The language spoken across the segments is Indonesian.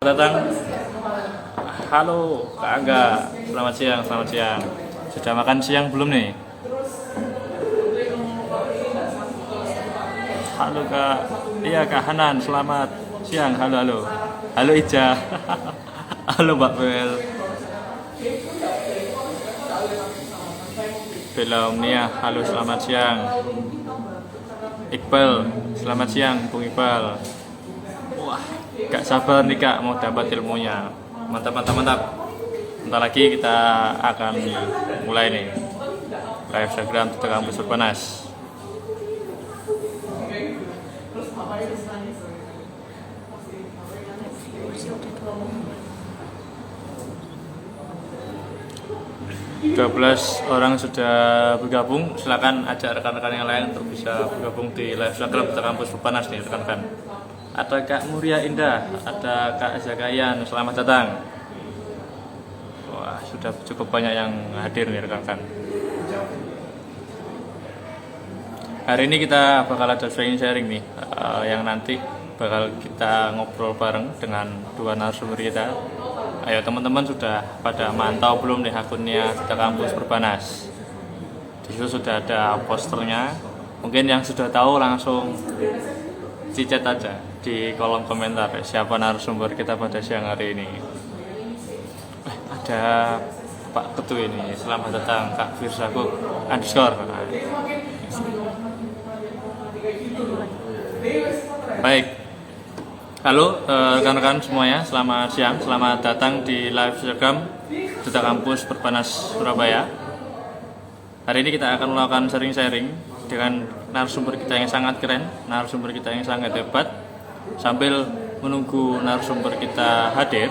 Datang. Halo Kak Angga, selamat siang, selamat siang. Sudah makan siang belum nih? Halo Kak, iya Kak Hanan, selamat siang. Halo, halo. Halo Ija. Halo Mbak Bel. Bella Omnia, halo selamat siang. Iqbal, selamat siang Bung Iqbal. Wah, gak sabar nih Kak mau dapat ilmunya. Mantap, mantap, mantap. Bentar lagi kita akan mulai nih live Instagram Duta Kampus Perbanas. Dua 12 orang sudah bergabung. Silakan ajak rekan-rekan yang lain untuk bisa bergabung di live Instagram Duta Kampus Perbanas nih rekan-rekan. Ada Kak Muria Indah, ada Kak Zakayan, selamat datang. Wah, sudah cukup banyak yang hadir nih rekan-rekan. Hari ini kita bakal ada sharing nih, yang nanti bakal kita ngobrol bareng dengan dua narasumber kita. Ayo teman-teman sudah pada mantau belum nih akunnya Duta Kampus Perbanas? Di situ sudah ada posternya. Mungkin yang sudah tahu langsung chat aja di kolom komentar siapa narasumber kita pada siang hari ini. Ada Pak Ketu ini, selamat datang Kak Firsaku _ Baik, halo rekan-rekan semuanya, selamat siang, selamat datang di live Instagram Duta Kampus Perbanas Surabaya. Hari ini kita akan melakukan sharing-sharing dengan narasumber kita yang sangat keren, narasumber kita yang sangat hebat. Sambil menunggu narasumber kita hadir,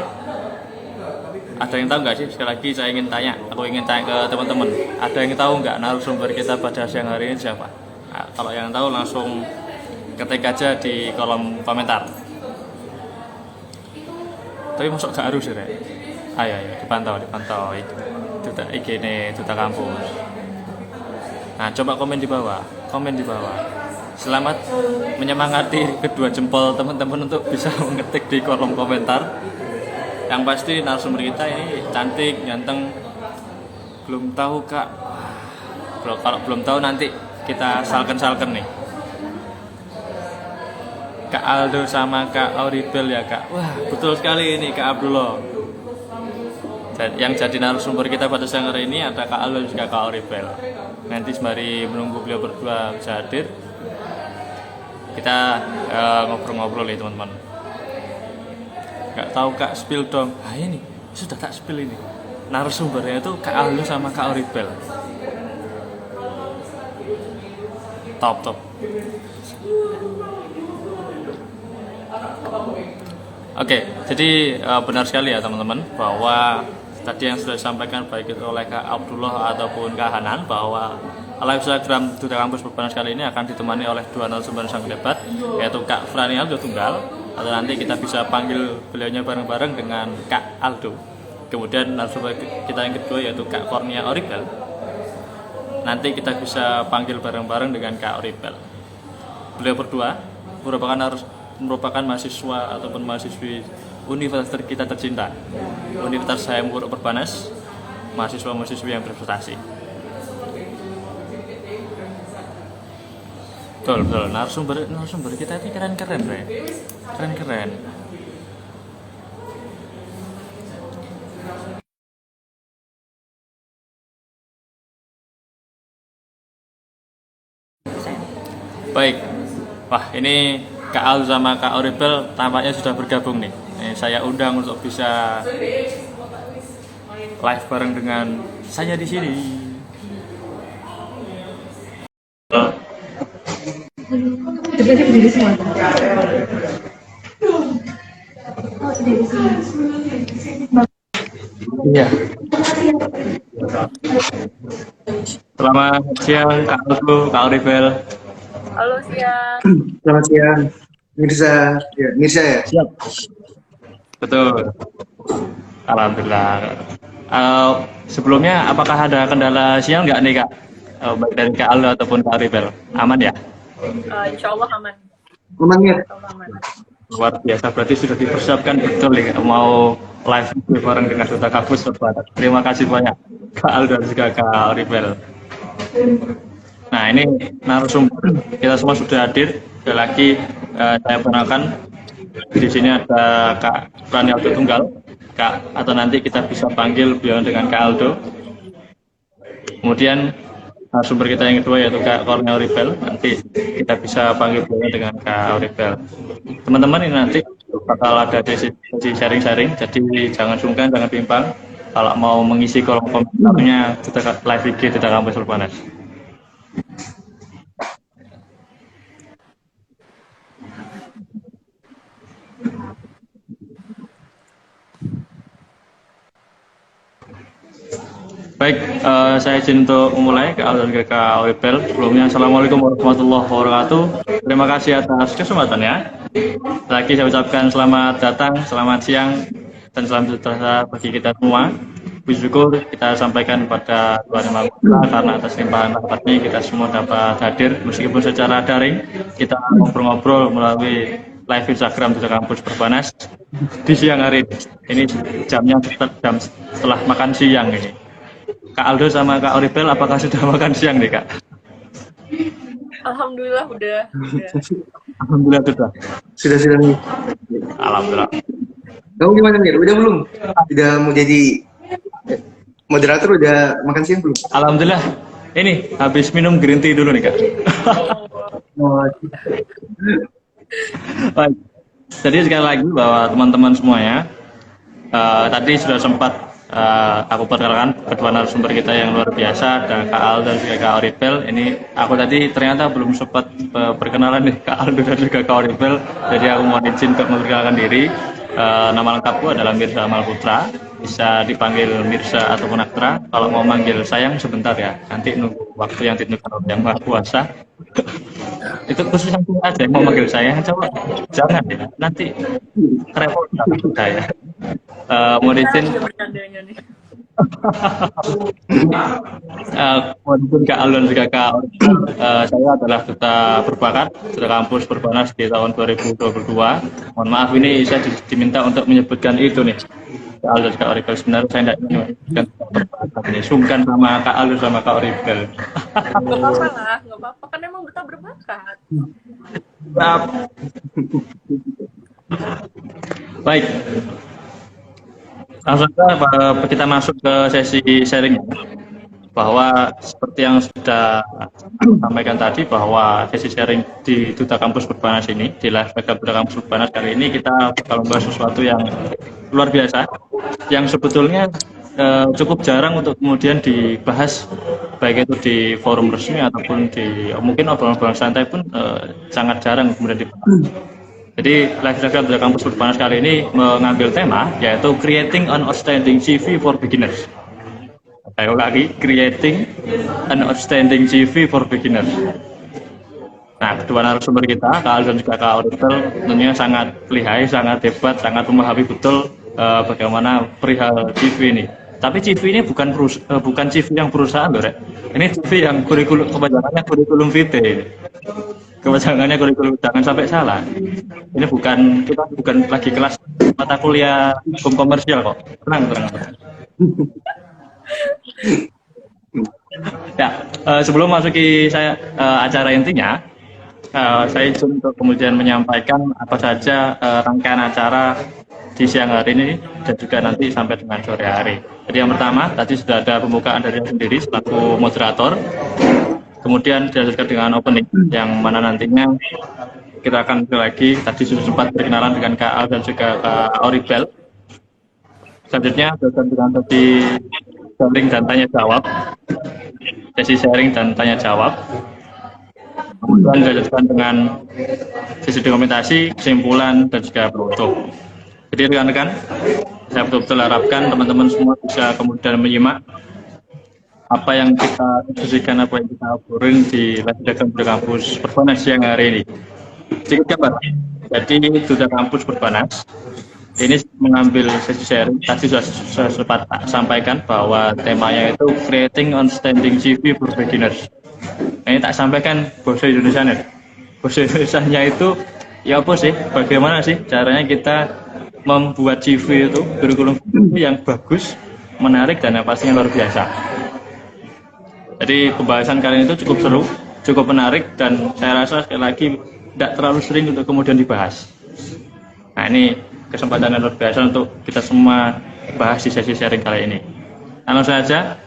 ada yang tahu nggak sih? Sekali lagi saya ingin tanya, aku ingin tanya ke teman-teman, ada yang tahu nggak narasumber kita pada siang hari ini siapa? Nah, kalau yang tahu langsung ketik aja di kolom komentar. Tapi masuk gak harus ya? Ayo, dipantau Duta IG ini Duta Kampus. Nah, coba komen di bawah. Selamat menyemangati kedua jempol teman-teman untuk bisa mengetik di kolom komentar. Yang pasti narasumber kita ini cantik, ganteng. Belum tahu Kak? Kalau belum tahu nanti kita salken nih. Kak Aldo sama Kak Auribel ya Kak. Wah, betul sekali ini Kak Abdullah. Yang jadi narasumber kita pada siang hari ini ada Kak Aldo dan juga Kak Auribel. Nanti sembari menunggu beliau berdua bisa hadir, kita ngobrol-ngobrol nih teman-teman. Gak tahu Kak, spill dong. Nah ini sudah tak spill ini. Narasumbernya itu Kak Aldo sama Kak Auribel. Top. Oke, jadi benar sekali ya teman-teman bahwa tadi yang sudah disampaikan baik itu oleh Kak Abdullah ataupun Kak Hanan bahwa live Instagram Duta Kampus Perbanas kali ini akan ditemani oleh dua narasumber yang sangat hebat, yaitu Kak Frani Aldo Tunggal, atau nanti kita bisa panggil beliaunya bareng-bareng dengan Kak Aldo. Kemudian narasumber kita yang kedua yaitu Kak Cornia Auribel. Nanti kita bisa panggil bareng-bareng dengan Kak Auribel. Beliau berdua merupakan mahasiswa ataupun mahasiswi universitas kita tercinta, Universitas Hayam Wuruk Perbanas, mahasiswa-mahasiswi yang berprestasi. Betul, narasumber kita ini keren-keren, Bre. Keren-keren. Baik, wah ini Kak Al sama Kak Auribel tampaknya sudah bergabung nih. Saya undang untuk bisa live bareng dengan saya di sini. Jadi berdiri semua. Iya. Selamat siang Kak Aldo, Kak Auribel. Halo siang. Selamat siang. Mirza ya? Siap. Betul. Alhamdulillah. Sebelumnya apakah ada kendala siang nggak nih Kak? Baik dari Kak Aldo ataupun Kak Auribel. Aman ya? Insya Allah aman. Aman ya? Insya Allah aman. Luar biasa, berarti sudah dipersiapkan betul nih mau live video bareng dengan Duta Kampus Perbanas. Terima kasih banyak Kak Aldo dan juga Kak Ribel. Nah ini narasumber kita semua sudah hadir. Sekali lagi saya perkenalkan di sini ada Kak Prani Aldo Tunggal, Kak, atau nanti kita bisa panggil beliau dengan Kak Aldo. Kemudian sumber kita yang kedua yaitu Kak Cornel Ribel, nanti kita bisa panggil beliau dengan Kak Ribel. Teman-teman ini nanti bakal ada sesi sharing-sharing, jadi jangan sungkan, jangan bimbang kalau mau mengisi kolom komentarnya live IG Duta Kampus Perbanas. Baik, saya izin untuk memulai ke Aldo dan Kak Ribel. Sebelumnya, Assalamualaikum warahmatullahi wabarakatuh. Terima kasih atas kesempatannya. Lagi saya ucapkan selamat datang, selamat siang, dan selamat sejahtera bagi kita semua. Puji syukur kita sampaikan kepada Tuhan Yang Maha Kuasa karena atas limpahan rahmat-Nya kita semua dapat hadir meskipun secara daring. Kita ngobrol-ngobrol melalui live Instagram Duta Kampus Perbanas di siang hari ini. Jamnya jam setelah makan siang ini. Kak Aldo sama Kak Ribel, apakah sudah makan siang nih Kak? Alhamdulillah udah. Alhamdulillah sudah. Sudah nih. Alhamdulillah. Kamu gimana nih? Udah belum? Udah mau jadi moderator, udah makan siang belum? Alhamdulillah. Ini habis minum green tea dulu nih Kak. Baik. Jadi sekali lagi bahwa teman-teman semuanya tadi sudah sempat aku perkenalkan kedua narasumber kita yang luar biasa, ada Kak Aldo dan juga Kak Ribel. Ini aku tadi ternyata belum sempat perkenalan nih Kak Aldo dan juga Kak Ribel. Jadi aku mohon izin untuk memperkenalkan diri. Nama lengkapku adalah Mirza Amal Putra. Bisa dipanggil Mirza ataupun Aktra. Kalau mau manggil sayang sebentar ya. Nanti nunggu waktu yang ditentukan oleh Yang Maha Kuasa. Itu khusus yang aja yang mau manggil sayang, coba jangan ya. Nanti repot saya. Mohon izin. Mohon Kak Aldo dan juga Kak Ribel, saya adalah Duta Berbakat Duta Kampus Perbanas di tahun 2022. Mohon maaf ini saya diminta untuk menyebutkan itu nih Kak Aldo dan Kak Ribel. Sebenarnya saya tidak menyebutkan berbakat ini, sungkan sama Kak Aldo sama Kak Ribel. Nggak apa-apa lah, nggak apa-apa kan emang Duta Berbakat. Baik. Langsung saja kita masuk ke sesi sharing, bahwa seperti yang sudah sampaikan tadi bahwa sesi sharing di Duta Kampus Perbanas ini, di live Duta Kampus Perbanas kali ini kita bakal membahas sesuatu yang luar biasa yang sebetulnya cukup jarang untuk kemudian dibahas, baik itu di forum resmi ataupun di mungkin obrolan-obrolan santai pun sangat jarang kemudian dibahas. Jadi live Instagram Duta Kampus Perbanas kali ini mengambil tema yaitu Creating an Outstanding CV for Beginners. Ayo lagi, Creating an Outstanding CV for Beginners. Nah, kedua narasumber kita, Kak Aldo dan juga Kak Ribel, tentunya sangat lihai, sangat hebat, sangat memahami betul bagaimana perihal CV ini. Tapi CV ini bukan CV yang perusahaan loh, Rek. Ini CV yang kurikulum, kepanjangannya kurikulum vitae. Kepanjangannya kurikulum, jangan sampai salah. Ini kita bukan lagi kelas mata kuliah hukum komersial kok. Tenang. Ya, sebelum masuki saya acara intinya, saya izin untuk kemudian menyampaikan apa saja rangkaian acara di siang hari ini dan juga nanti sampai dengan sore hari. Jadi yang pertama, tadi sudah ada pembukaan dari saya sendiri selaku moderator. Kemudian dilanjutkan dengan opening yang mana nantinya kita akan lagi, tadi sudah sempat berkenalan dengan Kak Al dan juga Kak Ribel. Selanjutnya akan dengan sesi sharing dan tanya jawab. Sesi sharing dan tanya jawab. Kemudian dilanjutkan dengan sesi dokumentasi, kesimpulan dan juga penutup. Jadi rekan-rekan, saya betul-betul harapkan teman-teman semua bisa kemudian menyimak apa yang kita diskusikan, apa yang kita obrolin di live Duta Kampus Perbanas siang hari ini. Sedikit kabar. Jadi Duta Kampus Perbanas ini mengambil sesi sharing. Tadi sudah sempat sampaikan bahwa temanya itu Creating Outstanding CV for Beginners. Ini tak sampaikan bahasa Indonesianya. Bahasa Indonesianya itu ya apa sih? Bagaimana sih caranya kita membuat CV itu kurikulum yang bagus, menarik dan yang pastinya luar biasa. Jadi pembahasan kali ini itu cukup seru, cukup menarik dan saya rasa sekali lagi tidak terlalu sering untuk kemudian dibahas. Nah ini kesempatan yang luar biasa untuk kita semua bahas di sesi sharing kali ini. Langsung saja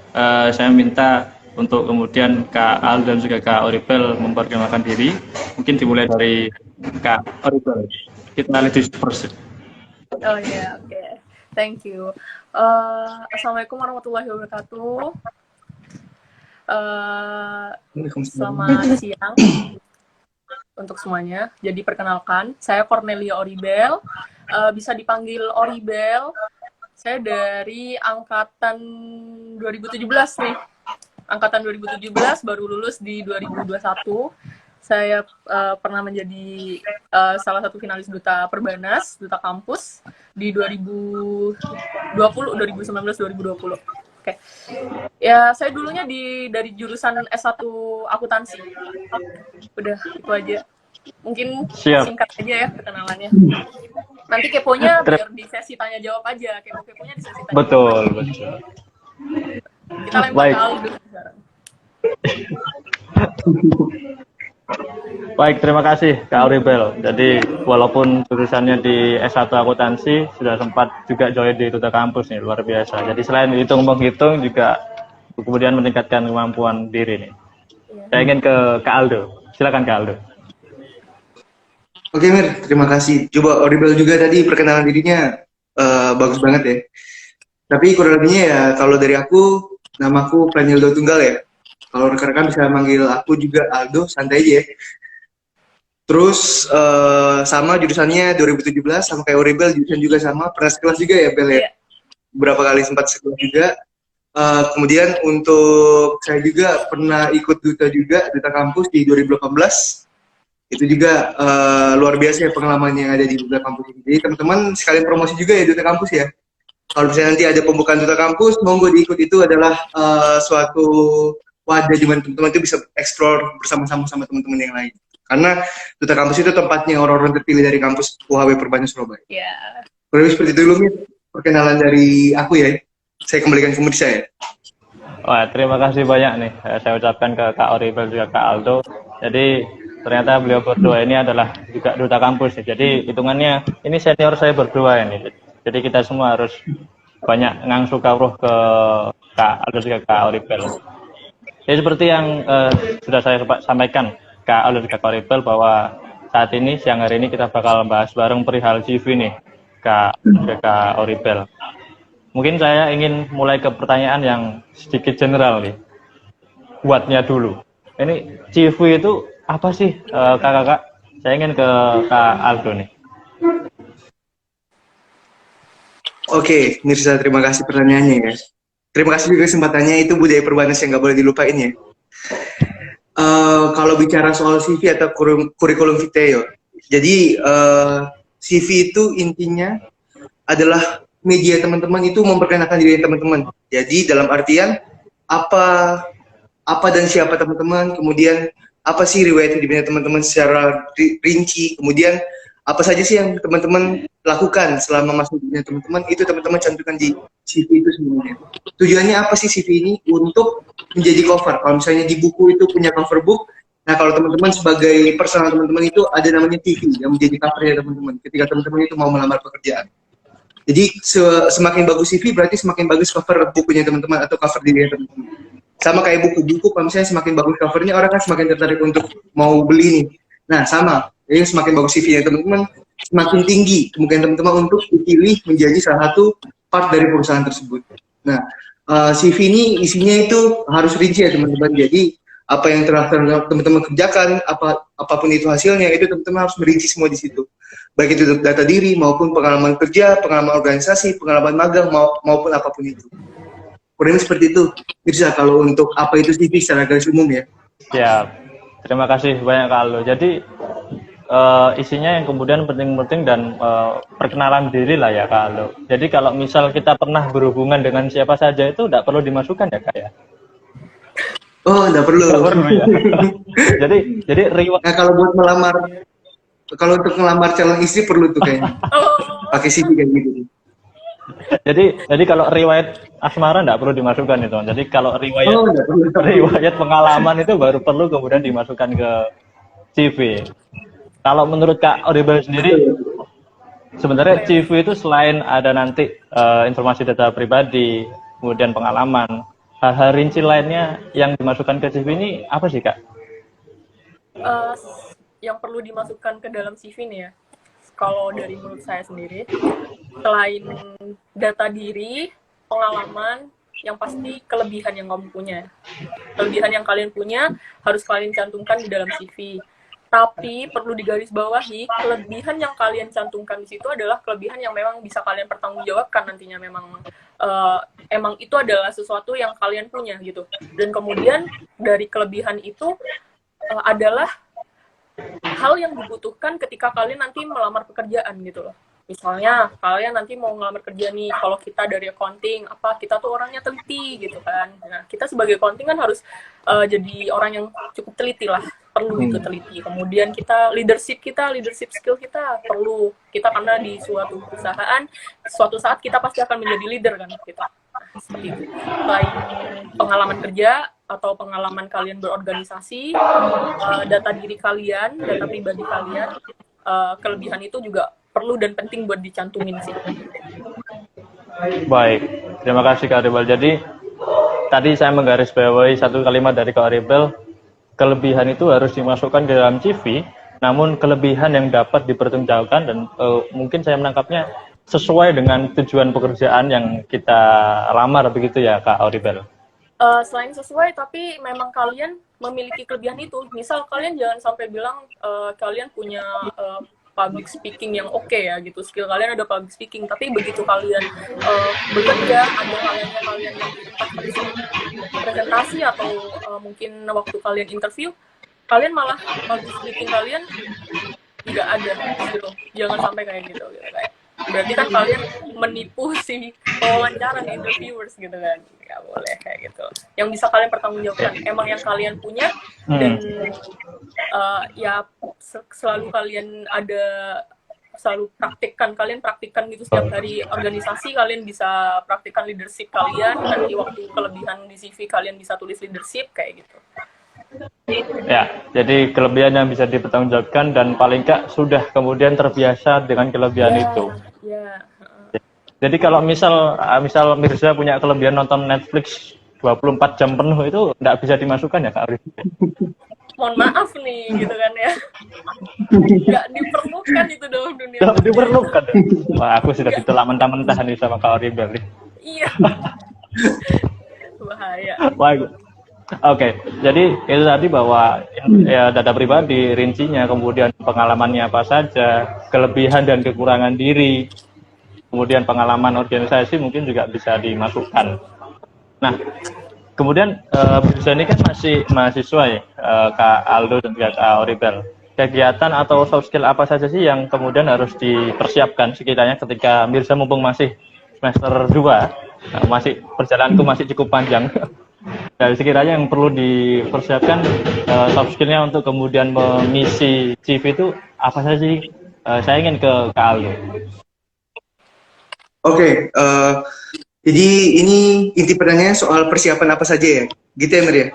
saya minta untuk kemudian Kak Al dan juga Kak Oribel memperkenalkan diri. Mungkin dimulai dari Kak Oribel. Kita ladies first. Oh ya, oke. Thank you. Assalamualaikum warahmatullahi wabarakatuh. Selamat siang untuk semuanya. Jadi perkenalkan, saya Cornelia Oribel. Bisa dipanggil Oribel. Saya dari angkatan 2017 nih. Angkatan 2017, baru lulus di 2021. Saya pernah menjadi salah satu finalis Duta Perbanas, Duta Kampus di 2019, 2020. Oke. Ya, saya dulunya dari jurusan S1 akuntansi. Udah, itu aja. Mungkin singkat aja ya perkenalannya. Nanti keponya biar di sesi tanya jawab aja. Keponya di sesi tanya betul, jawab. Betul. Kita lempar ke Aldo sekarang. Baik, terima kasih Kak Oribel. Jadi walaupun jurusannya di S1 akuntansi, sudah sempat juga join di Duta Kampus nih, luar biasa. Jadi selain hitung-menghitung juga kemudian meningkatkan kemampuan diri nih. Saya ingin ke Kak Aldo. Silakan Kak Aldo. Oke Mir, terima kasih. Coba Oribel juga tadi perkenalan dirinya bagus banget ya. Tapi kurang lebihnya ya kalau dari aku, namaku Pranildo Tunggal ya. Kalau rekan-rekan bisa manggil aku juga Aldo, santai aja ya. Terus sama jurusannya 2017, sama kayak Oribel, jurusan juga sama. Pernah sekelas juga ya Bel ya? Beberapa kali sempat sekelas juga. Kemudian untuk saya juga pernah ikut Duta juga, Duta Kampus di 2018. Itu juga luar biasa ya pengalaman yang ada di Duta Kampus ini. Jadi teman-teman sekalian promosi juga ya Duta Kampus ya. Kalau misalnya nanti ada pembukaan Duta Kampus, monggo diikut. Itu adalah suatu wadah di mana teman-teman itu bisa explore bersama-sama sama teman-teman yang lain. Karena Duta Kampus itu tempatnya orang-orang terpilih dari kampus UHW Perbanas Surabaya. Iya. Kurang seperti itu dulu, perkenalan dari aku ya. Saya kembalikan ke Mudi saya. Wah, terima kasih banyak nih. Saya ucapkan ke Kak Oribel juga Kak Aldo. Jadi ternyata beliau berdua ini adalah juga Duta Kampus ya. Jadi hitungannya ini senior saya berdua ini. Jadi kita semua harus banyak ngangsu kawruh ke Kak Aldo juga Kak Oribel. Ya seperti yang sudah saya sampaikan Kak Aldo juga Kak Oribel bahwa saat ini siang hari ini kita bakal bahas bareng perihal CV nih Kak juga Kak Oribel. Mungkin saya ingin mulai ke pertanyaan yang sedikit general nih. Buatnya dulu. Ini CV itu apa sih kakak-kakak? Saya ingin ke Kak Aldo nih. Oke, Mirza, terima kasih pertanyaannya ya. Terima kasih juga kesempatannya, itu budaya Perbanas yang nggak boleh dilupain ya. Kalau bicara soal CV atau kurikulum vitae, jadi CV itu intinya adalah media teman-teman itu memperkenalkan diri teman-teman. Jadi dalam artian apa dan siapa teman-teman, kemudian apa sih riwayat hidupnya teman-teman secara rinci, kemudian apa saja sih yang teman-teman lakukan selama masa hidupnya teman-teman, itu teman-teman cantumkan di CV itu sebenarnya. Tujuannya apa sih CV ini? Untuk menjadi cover. Kalau misalnya di buku itu punya cover book, nah kalau teman-teman sebagai personal teman-teman itu ada namanya CV yang menjadi covernya teman-teman ketika teman-teman itu mau melamar pekerjaan. Jadi semakin bagus CV berarti semakin bagus cover bukunya teman-teman atau cover dirinya teman-teman. Sama kayak buku-buku, kalau misalnya semakin bagus covernya, orang kan semakin tertarik untuk mau beli nih. Nah sama, jadi semakin bagus CV-nya teman-teman, semakin tinggi kemungkinan teman-teman untuk dipilih menjadi salah satu part dari perusahaan tersebut. Nah, CV ini isinya itu harus rinci ya teman-teman. Jadi apa yang telah teman-teman kerjakan, apapun itu hasilnya, itu teman-teman harus merinci semua di situ. Baik itu data diri maupun pengalaman kerja, pengalaman organisasi, pengalaman magang maupun apapun itu. Kurang seperti itu. Bisa kalau untuk apa itu CV secara garis umum ya. Siap. Terima kasih banyak Kak Aldo. Jadi isinya yang kemudian penting-penting dan perkenalan diri lah ya Kak Aldo. Jadi kalau misal kita pernah berhubungan dengan siapa saja itu tidak perlu dimasukkan ya Kak ya? Oh, tidak perlu. Nggak perlu ya. jadi riwayat. Nah kalau buat melamar kalau untuk ngelamar calon istri perlu tuh kayaknya Oh, pakai CV kayak gitu. Jadi kalau riwayat asmara nggak perlu dimasukkan itu. Jadi kalau riwayat Oh, nggak perlu. riwayat pengalaman itu baru perlu kemudian dimasukkan ke CV. Kalau menurut Kak Oribel sendiri, sebenarnya CV itu selain ada nanti informasi data pribadi, kemudian pengalaman, hal-hal rinci lainnya yang dimasukkan ke CV ini apa sih Kak? yang perlu dimasukkan ke dalam CV nih ya. Kalau dari menurut saya sendiri, selain data diri, pengalaman, yang pasti kelebihan yang kamu punya. Kelebihan yang kalian punya harus kalian cantumkan di dalam CV. Tapi perlu digarisbawahi, kelebihan yang kalian cantumkan di situ adalah kelebihan yang memang bisa kalian pertanggungjawabkan nantinya, emang itu adalah sesuatu yang kalian punya gitu. Dan kemudian dari kelebihan itu adalah hal yang dibutuhkan ketika kalian nanti melamar pekerjaan gitu loh. Misalnya kalian nanti mau ngelamar kerja nih, kalau kita dari accounting, kita tuh orangnya teliti gitu kan. Nah, kita sebagai accounting kan harus jadi orang yang cukup teliti lah, perlu itu teliti. Kemudian leadership skill kita perlu. Kita karena di suatu perusahaan, suatu saat kita pasti akan menjadi leader kan kita. Nah, seperti itu. Selain pengalaman kerja atau pengalaman kalian berorganisasi, data diri kalian, data pribadi kalian, kelebihan itu juga perlu dan penting buat dicantumin sih. Baik, terima kasih Kak Oribel. Jadi tadi saya menggarisbawahi satu kalimat dari Kak Oribel, kelebihan itu harus dimasukkan ke dalam CV, namun kelebihan yang dapat dipertanggungjawabkan dan mungkin saya menangkapnya sesuai dengan tujuan pekerjaan yang kita lamar, begitu ya Kak Oribel? Selain sesuai, tapi memang kalian memiliki kelebihan itu. Misal kalian jangan sampai bilang kalian punya public speaking yang oke ya gitu, skill kalian ada public speaking, tapi begitu kalian bekerja, ada halnya kalian yang di tempat presentasi atau mungkin waktu kalian interview, kalian malah public speaking kalian nggak ada gitu. Jangan sampai kayak gitu kayak. Berarti kan kalian menipu si wawancara nih, interviewers gitu kan. Nggak boleh kayak gitu. Yang bisa kalian pertanggungjawabkan emang yang kalian punya, dan ya selalu kalian selalu praktikkan gitu setiap hari organisasi, kalian bisa praktikkan leadership kalian, nanti waktu kelebihan di CV kalian bisa tulis leadership kayak gitu. Ya, jadi kelebihan yang bisa dipertanggungjawabkan dan paling nggak sudah kemudian terbiasa dengan kelebihan itu. Ya. Jadi kalau misal Mirza punya kelebihan nonton Netflix 24 jam penuh, itu nggak bisa dimasukkan ya Kak Arif? Mohon maaf nih gitu kan ya. Nggak diperlukan itu dalam dunia. Nggak diperlukan. Wah, aku sudah ditolak mentah-mentah nih sama Kak Arif nih. Iya. Bahaya. Baik. Oke, jadi itu tadi bahwa ya, data pribadi, rincinya, kemudian pengalamannya apa saja, kelebihan dan kekurangan diri, kemudian pengalaman organisasi mungkin juga bisa dimasukkan. Nah, kemudian Mirza ini kan masih mahasiswa ya, Kak Aldo dan juga Kak Oribel. Kegiatan atau soft skill apa saja sih yang kemudian harus dipersiapkan sekiranya ketika Mirza mumpung masih semester 2, masih perjalananku masih cukup panjang. Dari sekiranya yang perlu dipersiapkan soft skillnya untuk kemudian mengisi CV itu apa saja sih? Saya ingin ke Kak Aldo. Oke, jadi ini inti pertanyaannya soal persiapan apa saja ya, gitu ya Mir ya.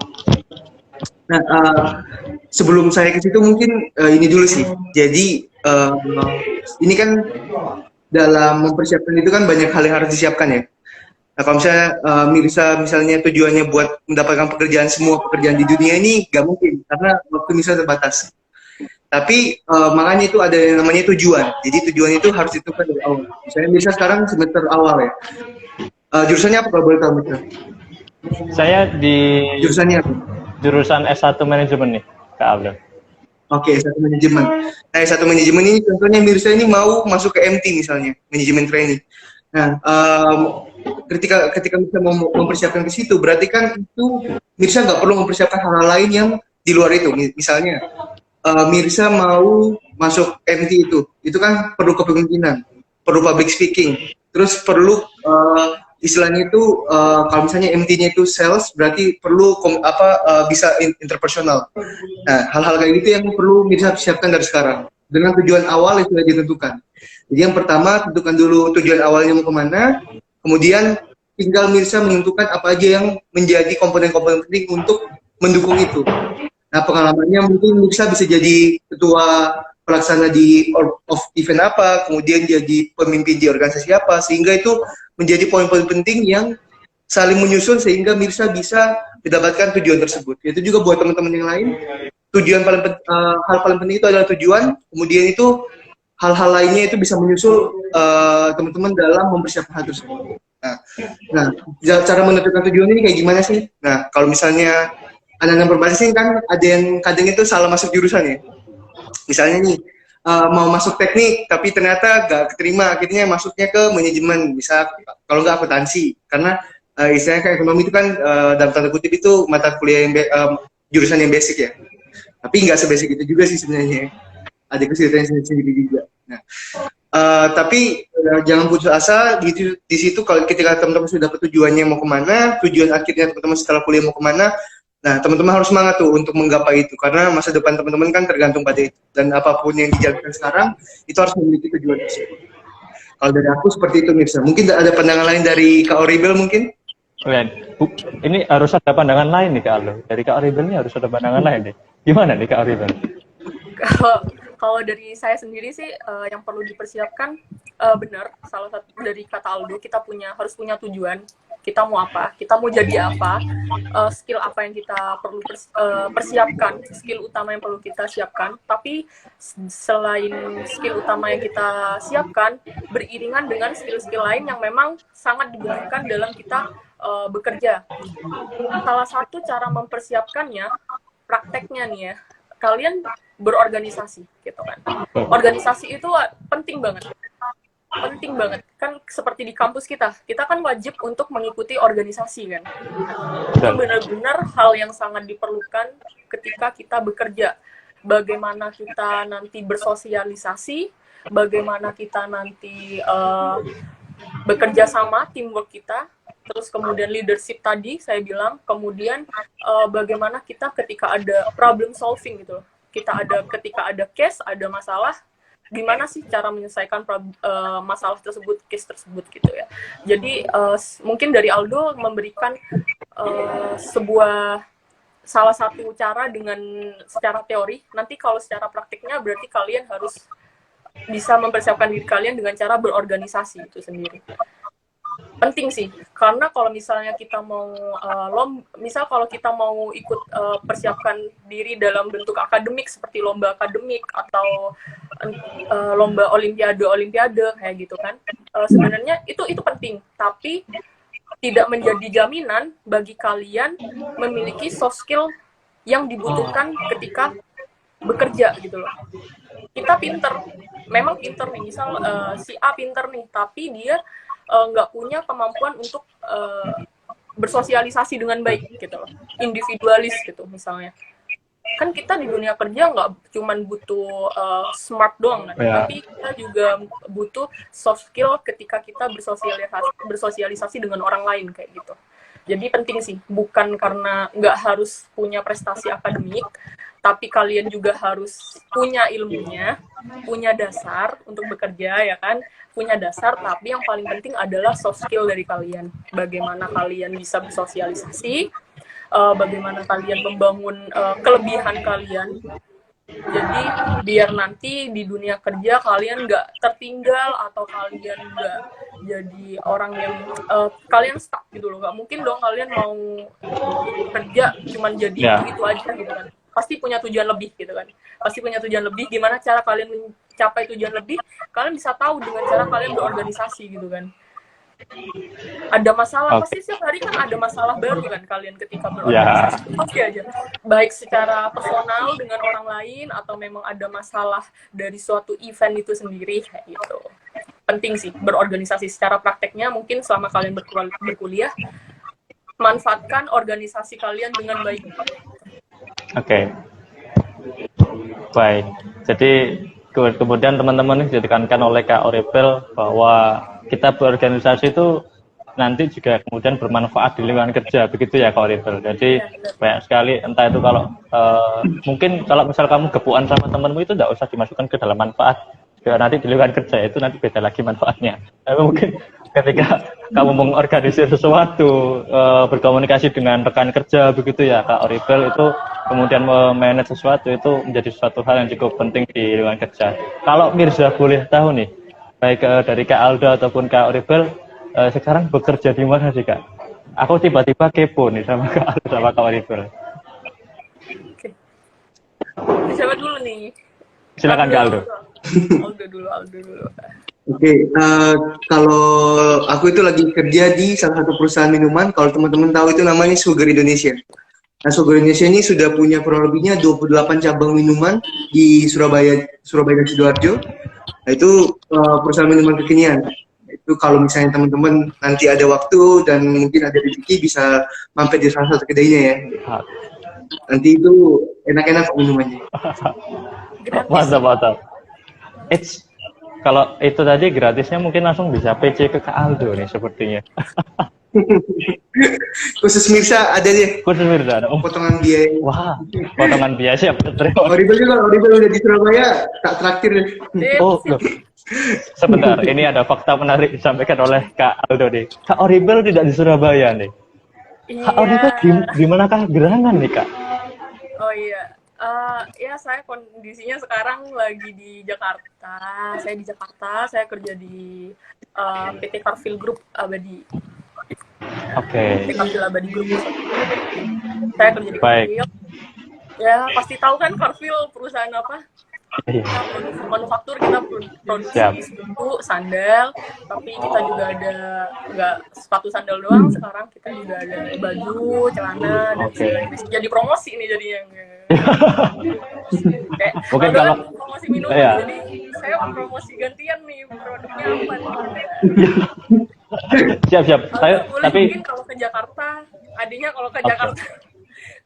Nah, sebelum saya ke situ mungkin ini dulu sih. Jadi ini kan dalam mempersiapkan itu kan banyak hal yang harus disiapkan ya. Nah, kalau misalnya Mirza misalnya tujuannya buat mendapatkan pekerjaan, semua pekerjaan di dunia ini nggak mungkin karena waktu Mirza terbatas. Tapi makanya itu ada yang namanya tujuan. Jadi tujuan itu harus ditentukan dari awal. Misalnya Mirza sekarang semester awal ya. Jurusannya apa kalau boleh tahu Mirza? Saya di Jurusannya apa? jurusan S1 manajemen nih, Kak Aldo. Oke, S1 manajemen. Nah, S1 manajemen ini contohnya Mirza ini mau masuk ke MT misalnya, manajemen training. Nah, ketika Mirza mau mempersiapkan ke situ, berarti kan itu Mirza nggak perlu mempersiapkan hal-hal lain yang di luar itu. Misalnya, Mirza mau masuk MT itu kan perlu kepemimpinan, perlu public speaking, terus perlu istilahnya itu kalau misalnya MT-nya itu sales, berarti perlu bisa interpersonal. Nah, hal-hal kayak gitu yang perlu Mirza siapkan dari sekarang. dengan tujuan awal yang sudah ditentukan. Jadi yang pertama, tentukan dulu tujuan awalnya mau kemana, kemudian tinggal Mirsa menentukan apa aja yang menjadi komponen-komponen penting untuk mendukung itu. Nah, pengalamannya mungkin Mirsa bisa jadi ketua pelaksana di of event apa, kemudian jadi pemimpin di organisasi apa, sehingga itu menjadi poin-poin penting yang saling menyusun sehingga Mirsa bisa mendapatkan tujuan tersebut. Itu juga buat teman-teman yang lain, tujuan hal paling penting itu adalah tujuan, kemudian itu hal-hal lainnya itu bisa menyusul teman-teman dalam mempersiapkan hal tersebut. Nah, cara menentukan tujuan ini kayak gimana sih? Nah, kalau misalnya anak-anak berbasis ini kan ada yang kadang itu salah masuk jurusan ya. Misalnya nih, mau masuk teknik tapi ternyata gak keterima, akhirnya masuknya ke manajemen, bisa kalau nggak akuntansi, karena istilahnya kayak ekonomi itu kan dalam tanda kutip itu mata kuliah yang jurusan yang basic ya. Tapi nggak sebasic itu juga sih sebenarnya. Ada kesulitan sendiri juga. Nah, tapi jangan putus asa di situ. Kalau ketika teman-teman sudah dapat tujuannya mau kemana, tujuan akhirnya teman-teman setelah kuliah mau kemana, nah teman-teman harus semangat tuh untuk menggapai itu, karena masa depan teman-teman kan tergantung pada itu, dan apapun yang dijalankan sekarang itu harus memiliki tujuan tersebut. Kalau dari aku seperti itu, Mirsa. Mungkin ada pandangan lain dari Kak Oribel mungkin? Ini harus ada pandangan lain nih Kak Aldo. Dari Kak Oribel ini harus ada pandangan lain nih. Gimana nih Kak Oribel? Kalau dari saya sendiri sih yang perlu dipersiapkan benar, salah satu dari kata Aldo, kita harus punya tujuan, kita mau apa, kita mau jadi apa, skill apa yang kita perlu persiapkan, skill utama yang perlu kita siapkan. Tapi selain skill utama yang kita siapkan, beriringan dengan skill-skill lain yang memang sangat dibutuhkan dalam kita bekerja. Salah satu cara mempersiapkannya, prakteknya nih ya, kalian berorganisasi gitu kan. Organisasi itu penting banget kan, seperti di kampus kita kan wajib untuk mengikuti organisasi kan. Itu benar-benar hal yang sangat diperlukan ketika kita bekerja. Bagaimana kita nanti bersosialisasi, bagaimana kita nanti bekerja sama, teamwork kita, terus kemudian leadership tadi saya bilang, kemudian bagaimana kita ketika ada problem solving gitu loh. Ketika ada case, ada masalah, gimana sih cara menyelesaikan masalah tersebut, case tersebut gitu ya. Jadi mungkin dari Aldo memberikan salah satu cara dengan secara teori. Nanti kalau secara praktiknya berarti kalian harus bisa mempersiapkan diri kalian dengan cara berorganisasi itu sendiri. Penting sih, karena kalau misalnya kita mau kalau kita mau ikut persiapkan diri dalam bentuk akademik seperti lomba akademik atau lomba olimpiade kayak gitu kan, sebenarnya itu penting, tapi tidak menjadi jaminan bagi kalian memiliki soft skill yang dibutuhkan ketika bekerja gitu loh. Kita memang pinter nih, misal si A pinter nih, tapi dia nggak punya kemampuan untuk bersosialisasi dengan baik gitu loh, individualis gitu misalnya. Kan kita di dunia kerja nggak cuman butuh smart doang kan, tapi kita juga butuh soft skill ketika kita bersosialisasi dengan orang lain kayak gitu. Jadi penting sih, bukan karena nggak harus punya prestasi akademik, tapi kalian juga harus punya ilmunya, punya dasar untuk bekerja ya kan, punya dasar, tapi yang paling penting adalah soft skill dari kalian. Bagaimana kalian bisa bersosialisasi, bagaimana kalian membangun kelebihan kalian. Jadi biar nanti di dunia kerja kalian nggak tertinggal atau kalian nggak jadi orang yang kalian stuck gitu loh. Nggak mungkin dong kalian mau kerja cuman jadi itu aja gitu kan. Pasti punya tujuan lebih gitu kan. Pasti punya tujuan lebih. Gimana cara kalian mencapai tujuan lebih? Kalian bisa tahu dengan cara kalian berorganisasi gitu kan. Ada masalah, pasti setiap hari kan ada masalah baru kan kalian ketika berorganisasi. Pasti aja. Baik secara personal dengan orang lain atau memang ada masalah dari suatu event itu sendiri kayak gitu. Penting sih berorganisasi. Secara prakteknya mungkin selama kalian berkuliah, manfaatkan organisasi kalian dengan baik. Oke. Baik. Jadi kemudian teman-teman ditekankan oleh Kak Oribel bahwa kita berorganisasi itu nanti juga kemudian bermanfaat di lingkungan kerja, begitu ya Kak Oribel. Jadi banyak sekali, entah itu kalau mungkin kalau misal kamu gepuan sama temanmu itu tidak usah dimasukkan ke dalam manfaat. Ya, nanti di lingkungan kerja itu nanti beda lagi manfaatnya. Tapi mungkin ketika kamu mengorganisir sesuatu, berkomunikasi dengan rekan kerja, begitu ya Kak Oribel, itu kemudian memanage sesuatu itu menjadi suatu hal yang cukup penting di lingkungan kerja. Kalau Mirza boleh tahu nih, baik dari Kak Aldo ataupun Kak Oribel, sekarang bekerja di mana sih Kak? Aku tiba-tiba kepo nih sama Kak Aldo sama Kak Oribel. Siapa dulu nih? Silakan Kak Aldo. Aldo dulu. Oke, kalau aku itu lagi kerja di salah satu perusahaan minuman. Kalau teman-teman tahu itu namanya Sugar Indonesia. Nah, Sugar Indonesia ini sudah punya kurang lebihnya 28 cabang minuman di Surabaya dan Sidoarjo. Nah, itu perusahaan minuman kekinian. Itu kalau misalnya teman-teman nanti ada waktu dan mungkin ada rezeki bisa mampir di salah satu kedainya ya. Nanti itu enak-enak kok minumannya. Mantap. Kalau itu tadi gratisnya mungkin langsung bisa PC ke Kak Aldo nih sepertinya. Khusus Mirsa ada deh. Khusus Mirza ada. Potongan biaya. Wah, potongan biaya siap. Oribel juga, Oribel udah di Surabaya, tak traktir deh. Oh, loh. Sebentar, ini ada fakta menarik disampaikan oleh Kak Aldo nih. Kak Oribel tidak di Surabaya nih. Kak Oribel di manakah gerangan nih Kak? Oh iya, ya saya kondisinya sekarang lagi di Jakarta. Saya di Jakarta, saya kerja di PT Carvil Group Abadi. Oke. PT Carvil Abadi Group. Saya kerja di Baik. Carvil. Ya pasti tahu kan Carvil perusahaan apa? Iya. Kita produksi manufaktur, kita produksi Siap. sepatu, sandal, tapi kita juga ada nggak sepatu sandal doang, sekarang kita juga ada baju, celana, dan Oke. sebagainya. Jadi promosi nih jadinya. Kayak, Mungkin Aldo kalau- kan promosi minuman, Iya. jadi saya promosi gantian nih produknya apa nih. Siap. Aldo boleh Tapi mungkin kalau ke Jakarta, adanya kalau ke Jakarta.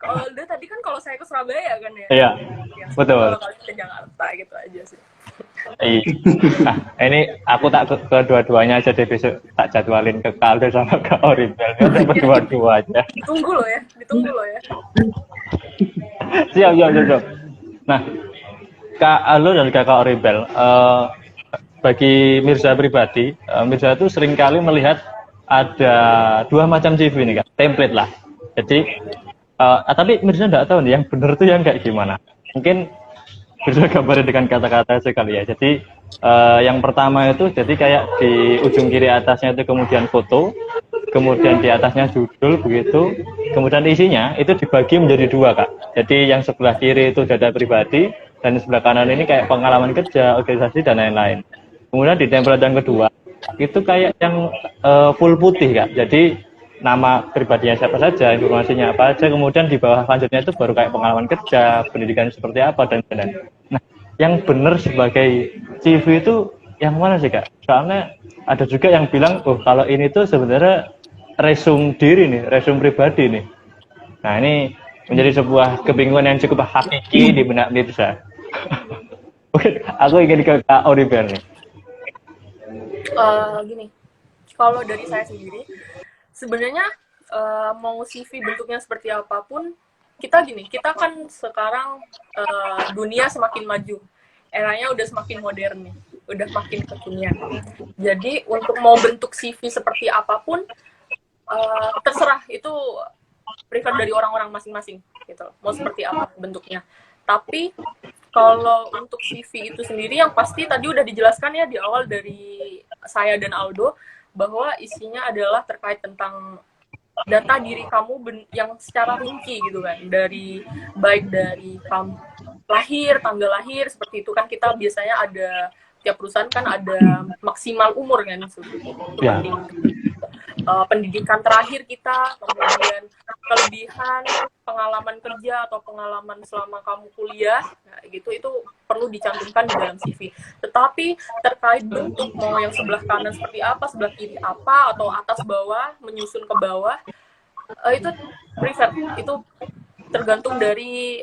Kalau Aldo tadi kan kalau saya ke Surabaya kan ya. iya, Ya, betul. kalau ke Jakarta gitu aja sih. Nah, ini aku tak ke dua-duanya aja deh, besok tak jadwalin ke Kak Aldo sama Kak Oribel. Kita berdua-dua aja. Ditunggu loh ya. Siap. Nah, Kak Aldo dan Kak Oribel, bagi Mirza pribadi, Mirza itu seringkali melihat ada dua macam CV nih Kak, template lah. Jadi, tapi Mirza nggak tahu nih yang benar tuh yang kayak gimana. Mungkin Mirza gambarin dengan kata-kata sekali ya. Jadi, yang pertama itu jadi kayak di ujung kiri atasnya itu kemudian foto, kemudian di atasnya judul begitu, kemudian isinya itu dibagi menjadi dua Kak. Jadi yang sebelah kiri itu data pribadi dan sebelah kanan ini kayak pengalaman kerja, organisasi dan lain-lain. Kemudian di template yang kedua itu kayak yang full putih Kak. Jadi nama pribadinya siapa saja, informasinya apa aja, kemudian di bawah selanjutnya itu baru kayak pengalaman kerja, pendidikan seperti apa dan lain-lain. Nah, yang benar sebagai CV itu yang mana sih Kak? Soalnya ada juga yang bilang, oh kalau ini tuh sebenarnya resume diri nih, resume pribadi nih. Nah ini menjadi sebuah kebingungan yang cukup hakiki di benak Mirza. Oke, aku ingin ke Kak Oribel nih. Gini, kalau dari saya sendiri, sebenarnya mau CV bentuknya seperti apapun, kita kan sekarang dunia semakin maju, eranya udah semakin modern nih, udah makin kekinian. Jadi untuk mau bentuk CV seperti apapun, terserah itu prefer dari orang-orang masing-masing gitu, mau seperti apa bentuknya. Tapi kalau untuk CV itu sendiri yang pasti tadi udah dijelaskan ya di awal dari saya dan Aldo bahwa isinya adalah terkait tentang data diri kamu yang secara rinci gitu kan, dari baik dari lahir, tanggal lahir seperti itu kan, kita biasanya ada tiap perusahaan kan ada maksimal umur kan seperti itu. Ya. Pendidikan terakhir kita, kemudian kelebihan pengalaman kerja atau pengalaman selama kamu kuliah, nah, gitu itu perlu dicantumkan di dalam CV. Tetapi terkait bentuk mau yang sebelah kanan seperti apa, sebelah kiri apa, atau atas bawah menyusun ke bawah, itu prefer, itu tergantung dari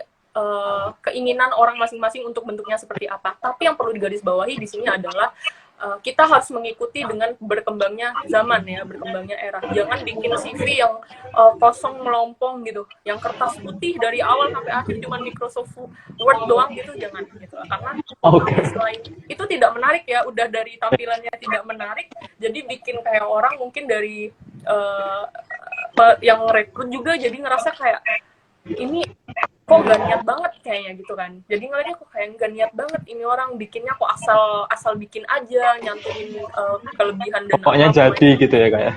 keinginan orang masing-masing untuk bentuknya seperti apa. Tapi yang perlu digarisbawahi di sini adalah kita harus mengikuti dengan berkembangnya zaman ya, berkembangnya era. Jangan bikin CV yang kosong melompong gitu, yang kertas putih dari awal sampai akhir cuma Microsoft Word doang gitu, jangan gitu. Karena selain itu tidak menarik ya, udah dari tampilannya tidak menarik, jadi bikin kayak orang mungkin dari yang rekrut juga jadi ngerasa kayak ini kok gak niat banget kayaknya gitu kan. Jadi ngeliatnya kok kayak gak niat banget ini orang bikinnya, kok asal bikin aja, nyantumin kelebihan dan pokoknya jadi gitu ya kayak.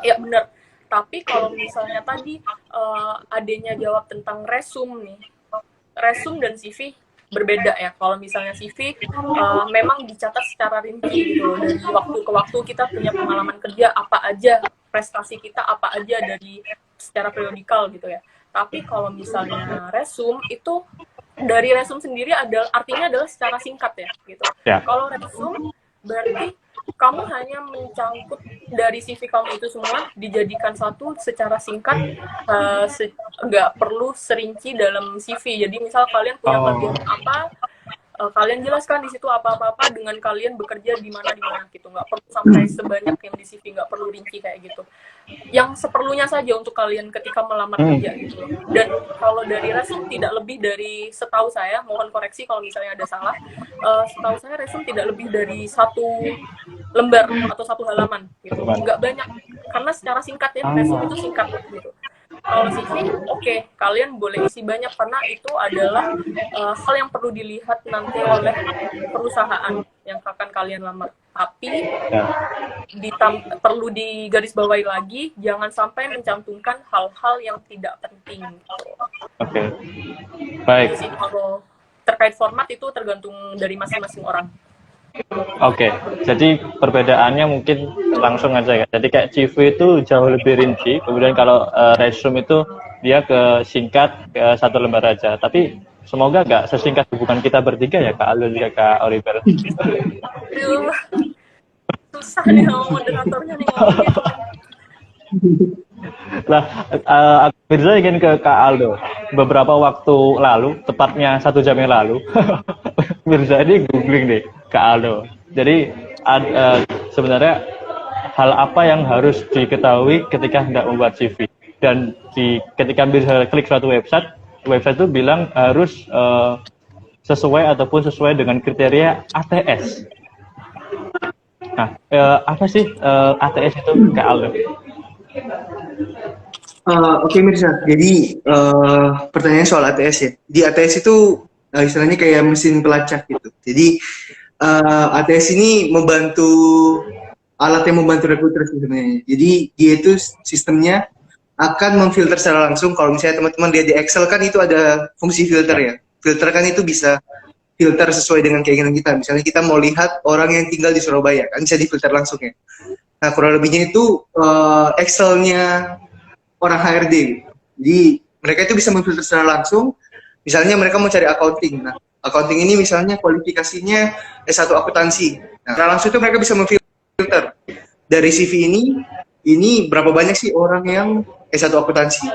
Ya bener. Tapi kalau misalnya tadi adenya jawab tentang resume nih, resume dan CV berbeda ya. Kalau misalnya CV memang dicatat secara rinci gitu loh, dari waktu ke waktu kita punya pengalaman kerja apa aja, prestasi kita apa aja dari secara periodikal gitu ya. Tapi kalau misalnya resume itu dari resume sendiri artinya adalah secara singkat ya gitu. Ya. Kalau resume berarti kamu hanya mencangkut dari CV kamu itu semua dijadikan satu secara singkat, nggak perlu serinci dalam CV. Jadi misal kalian punya bagian apa, kalian jelaskan di situ apa-apa dengan kalian bekerja di mana gitu, nggak perlu sampai sebanyak yang di CV, nggak perlu rinci kayak gitu. Yang seperlunya saja untuk kalian ketika melamar kerja gitu. Dan kalau dari resume tidak lebih dari, setahu saya, mohon koreksi kalau misalnya ada salah, setahu saya resume tidak lebih dari 1 lembar atau 1 halaman gitu, nggak banyak, karena secara singkat ya, resume itu singkat gitu. Kalau CV, oke, kalian boleh isi banyak karena itu adalah hal yang perlu dilihat nanti oleh perusahaan yang akan kalian lamar. Tapi perlu digarisbawahi lagi, jangan sampai mencantumkan hal-hal yang tidak penting. Oke. Baik. Jadi kalau terkait format itu tergantung dari masing-masing orang. Oke, jadi perbedaannya mungkin langsung aja ya. Jadi kayak CV itu jauh lebih rinci, kemudian kalau resume itu dia ke singkat, ke 1 lembar aja. Tapi semoga nggak sesingkat hubungan kita bertiga ya, Kak Aldo juga Kak Oliver. Aduh, susah nih sama moderatornya nih ngomongnya. Nah, Mirza ingin ke Kak Aldo. Beberapa waktu lalu, tepatnya 1 jam yang lalu, Mirza ini googling deh Kak Aldo. Jadi sebenarnya hal apa yang harus diketahui ketika hendak membuat CV? Dan ketika Mirza klik suatu website itu bilang harus sesuai dengan kriteria ATS. Nah, apa sih ATS itu Kak Aldo? Oke Mirza, jadi pertanyaan soal ATS ya. Di ATS itu istilahnya kayak mesin pelacak gitu. Jadi ATS ini alat yang membantu rekruter sebenarnya. Jadi dia itu sistemnya akan memfilter secara langsung. Kalau misalnya teman-teman lihat di Excel kan itu ada fungsi filter ya. Filter kan itu bisa filter sesuai dengan keinginan kita. Misalnya kita mau lihat orang yang tinggal di Surabaya, kan bisa difilter langsung ya. Nah, kurang lebihnya itu Excel-nya orang HRD. Jadi mereka itu bisa memfilter secara langsung. Misalnya mereka mau cari accounting. Nah, accounting ini misalnya kualifikasinya S1 akuntansi. Nah, secara langsung itu mereka bisa memfilter dari CV ini berapa banyak sih orang yang S1 akuntansi.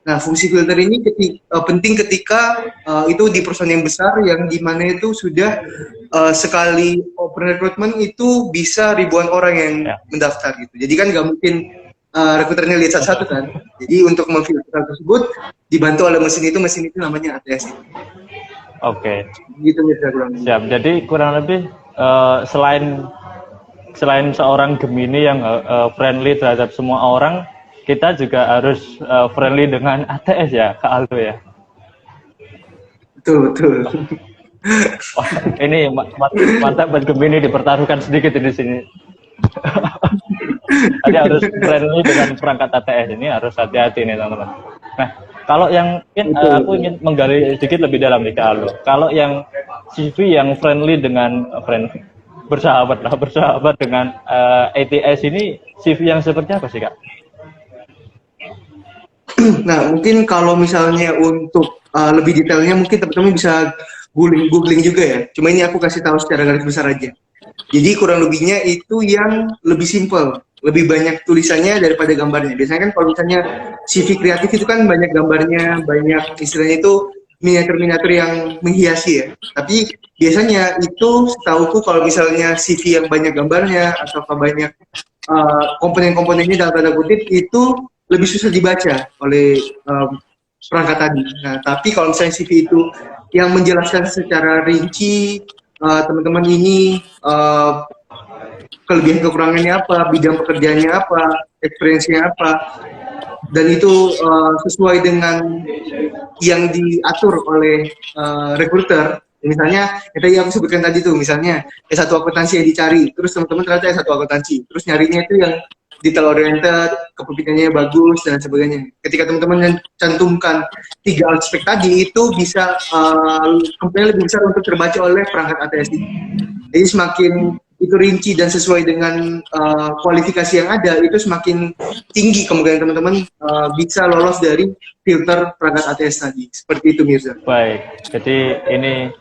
Nah, fungsi filter ini penting ketika itu di perusahaan yang besar yang dimana itu sudah sekali open recruitment itu bisa ribuan orang yang mendaftar gitu. Jadi kan nggak mungkin rekruternya lihat satu-satu kan. Jadi untuk memfilter tersebut dibantu oleh mesin itu namanya ATS. Oke. Gitu ya kurang lebih. Siap. Jadi kurang lebih selain seorang Gemini yang friendly terhadap semua orang, kita juga harus friendly dengan ATS ya, Kak Aldo ya. Betul. Wah, ini mantap buat Gemini, dipertaruhkan sedikit di sini. Jadi harus friendly dengan perangkat ATS ini, harus hati-hati nih teman-teman. Nah, kalau yang aku ingin menggali sedikit lebih dalam nih Kak Aldo. Kalau yang CV yang friendly dengan bersahabat dengan ATS ini, CV yang seperti apa sih Kak? Nah, mungkin kalau misalnya untuk lebih detailnya mungkin teman-teman bisa googling juga ya. Cuma ini aku kasih tahu secara garis besar aja. Jadi kurang lebihnya itu yang lebih simple, lebih banyak tulisannya daripada gambarnya. Biasanya kan kalau misalnya CV kreatif itu kan banyak gambarnya, banyak istilahnya itu miniatur-miniatur yang menghiasi ya. Tapi biasanya itu setahuku kalau misalnya CV yang banyak gambarnya atau banyak komponen-komponennya dalam tanda kutip itu lebih susah dibaca oleh perangkat tadi. Nah, tapi kalau misalnya CV itu yang menjelaskan secara rinci teman-teman ini kelebihan kekurangannya apa, bidang pekerjaannya apa, experience-nya apa, dan itu sesuai dengan yang diatur oleh recruiter. Misalnya, yang tadi aku sebutkan tadi tuh, misalnya S1 akuntansi yang dicari, terus teman-teman ternyata S1 akuntansi, terus nyarinya itu yang detail oriented, kepemimpinan bagus, dan sebagainya. Ketika teman-teman cantumkan 3 aspek tadi, itu bisa kemungkinan lebih besar untuk terbaca oleh perangkat ATS ini. Jadi semakin itu rinci dan sesuai dengan kualifikasi yang ada, itu semakin tinggi kemungkinan teman-teman bisa lolos dari filter perangkat ATS tadi. Seperti itu, Mirza. Baik, jadi ini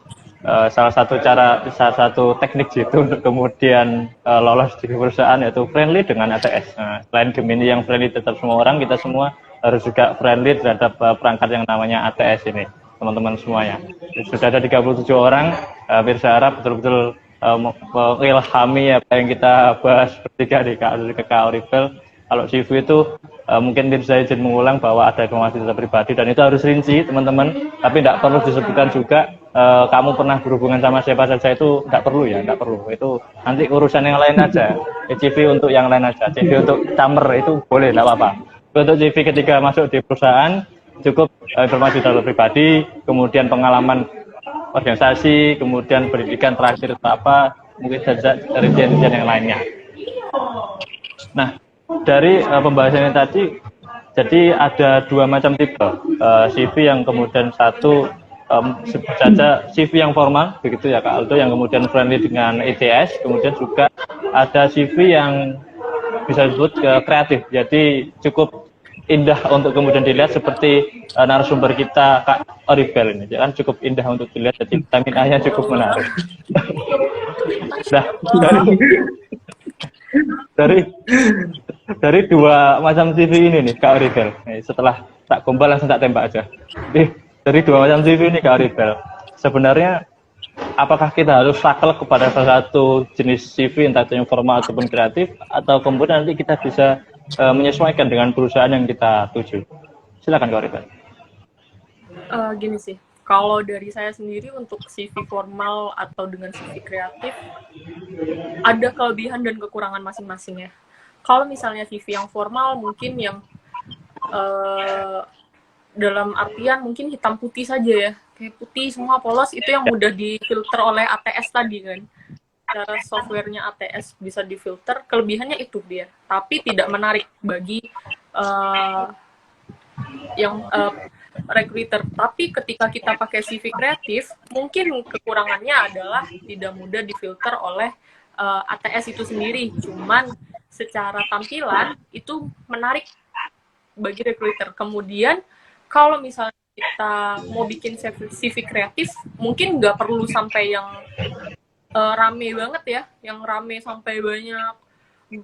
salah satu teknik jitu untuk kemudian lolos di perusahaan, yaitu friendly dengan ATS. Nah, selain Gemini yang friendly tetap semua orang, kita semua harus juga friendly terhadap perangkat yang namanya ATS ini, teman-teman semuanya. Sudah ada 37 orang, berharap betul-betul mengilhami apa yang kita bahas bertiga di KK Oribel. Kalau CV itu mungkin saya izin mengulang bahwa ada informasi data pribadi dan itu harus rinci, teman-teman. Tapi tidak perlu disebutkan juga kamu pernah berhubungan sama siapa saja, itu tidak perlu ya, tidak perlu. Itu nanti urusan yang lain aja. CV untuk yang lain aja. CV untuk camer itu boleh, tidak apa-apa. Untuk CV ketika masuk di perusahaan cukup informasi data pribadi, kemudian pengalaman organisasi, kemudian pendidikan terakhir apa, mungkin saja rincian-rincian yang lainnya. Nah, dari pembahasannya tadi, jadi ada 2 macam tipe CV yang kemudian satu sebut saja CV yang formal, begitu ya Kak Aldo, yang kemudian friendly dengan ETS, kemudian juga ada CV yang bisa disebut kreatif, jadi cukup indah untuk kemudian dilihat seperti narasumber kita Kak Oribel ini, kan cukup indah untuk dilihat, jadi vitamin A-nya cukup menarik. Nah, dari 2 macam CV ini nih Kak Oribel, setelah tak gombal langsung tak tembak aja. Dari 2 macam CV ini Kak Oribel, sebenarnya apakah kita harus saklek kepada salah satu jenis CV, entah itu yang formal ataupun kreatif, atau kemudian nanti kita bisa menyesuaikan dengan perusahaan yang kita tuju? Silakan Kak Oribel. Gini sih, kalau dari saya sendiri untuk CV formal atau dengan CV kreatif ada kelebihan dan kekurangan masing-masing ya. Kalau misalnya CV yang formal mungkin yang dalam artian mungkin hitam putih saja ya, kayak putih semua polos, itu yang mudah difilter oleh ATS tadi kan. Cara softwarenya ATS bisa difilter, kelebihannya itu dia, tapi tidak menarik bagi yang recruiter. Tapi ketika kita pakai CV kreatif, mungkin kekurangannya adalah tidak mudah difilter oleh ATS itu sendiri. Cuman secara tampilan itu menarik bagi recruiter. Kemudian kalau misalnya kita mau bikin CV kreatif, mungkin nggak perlu sampai yang rame banget ya, yang rame sampai banyak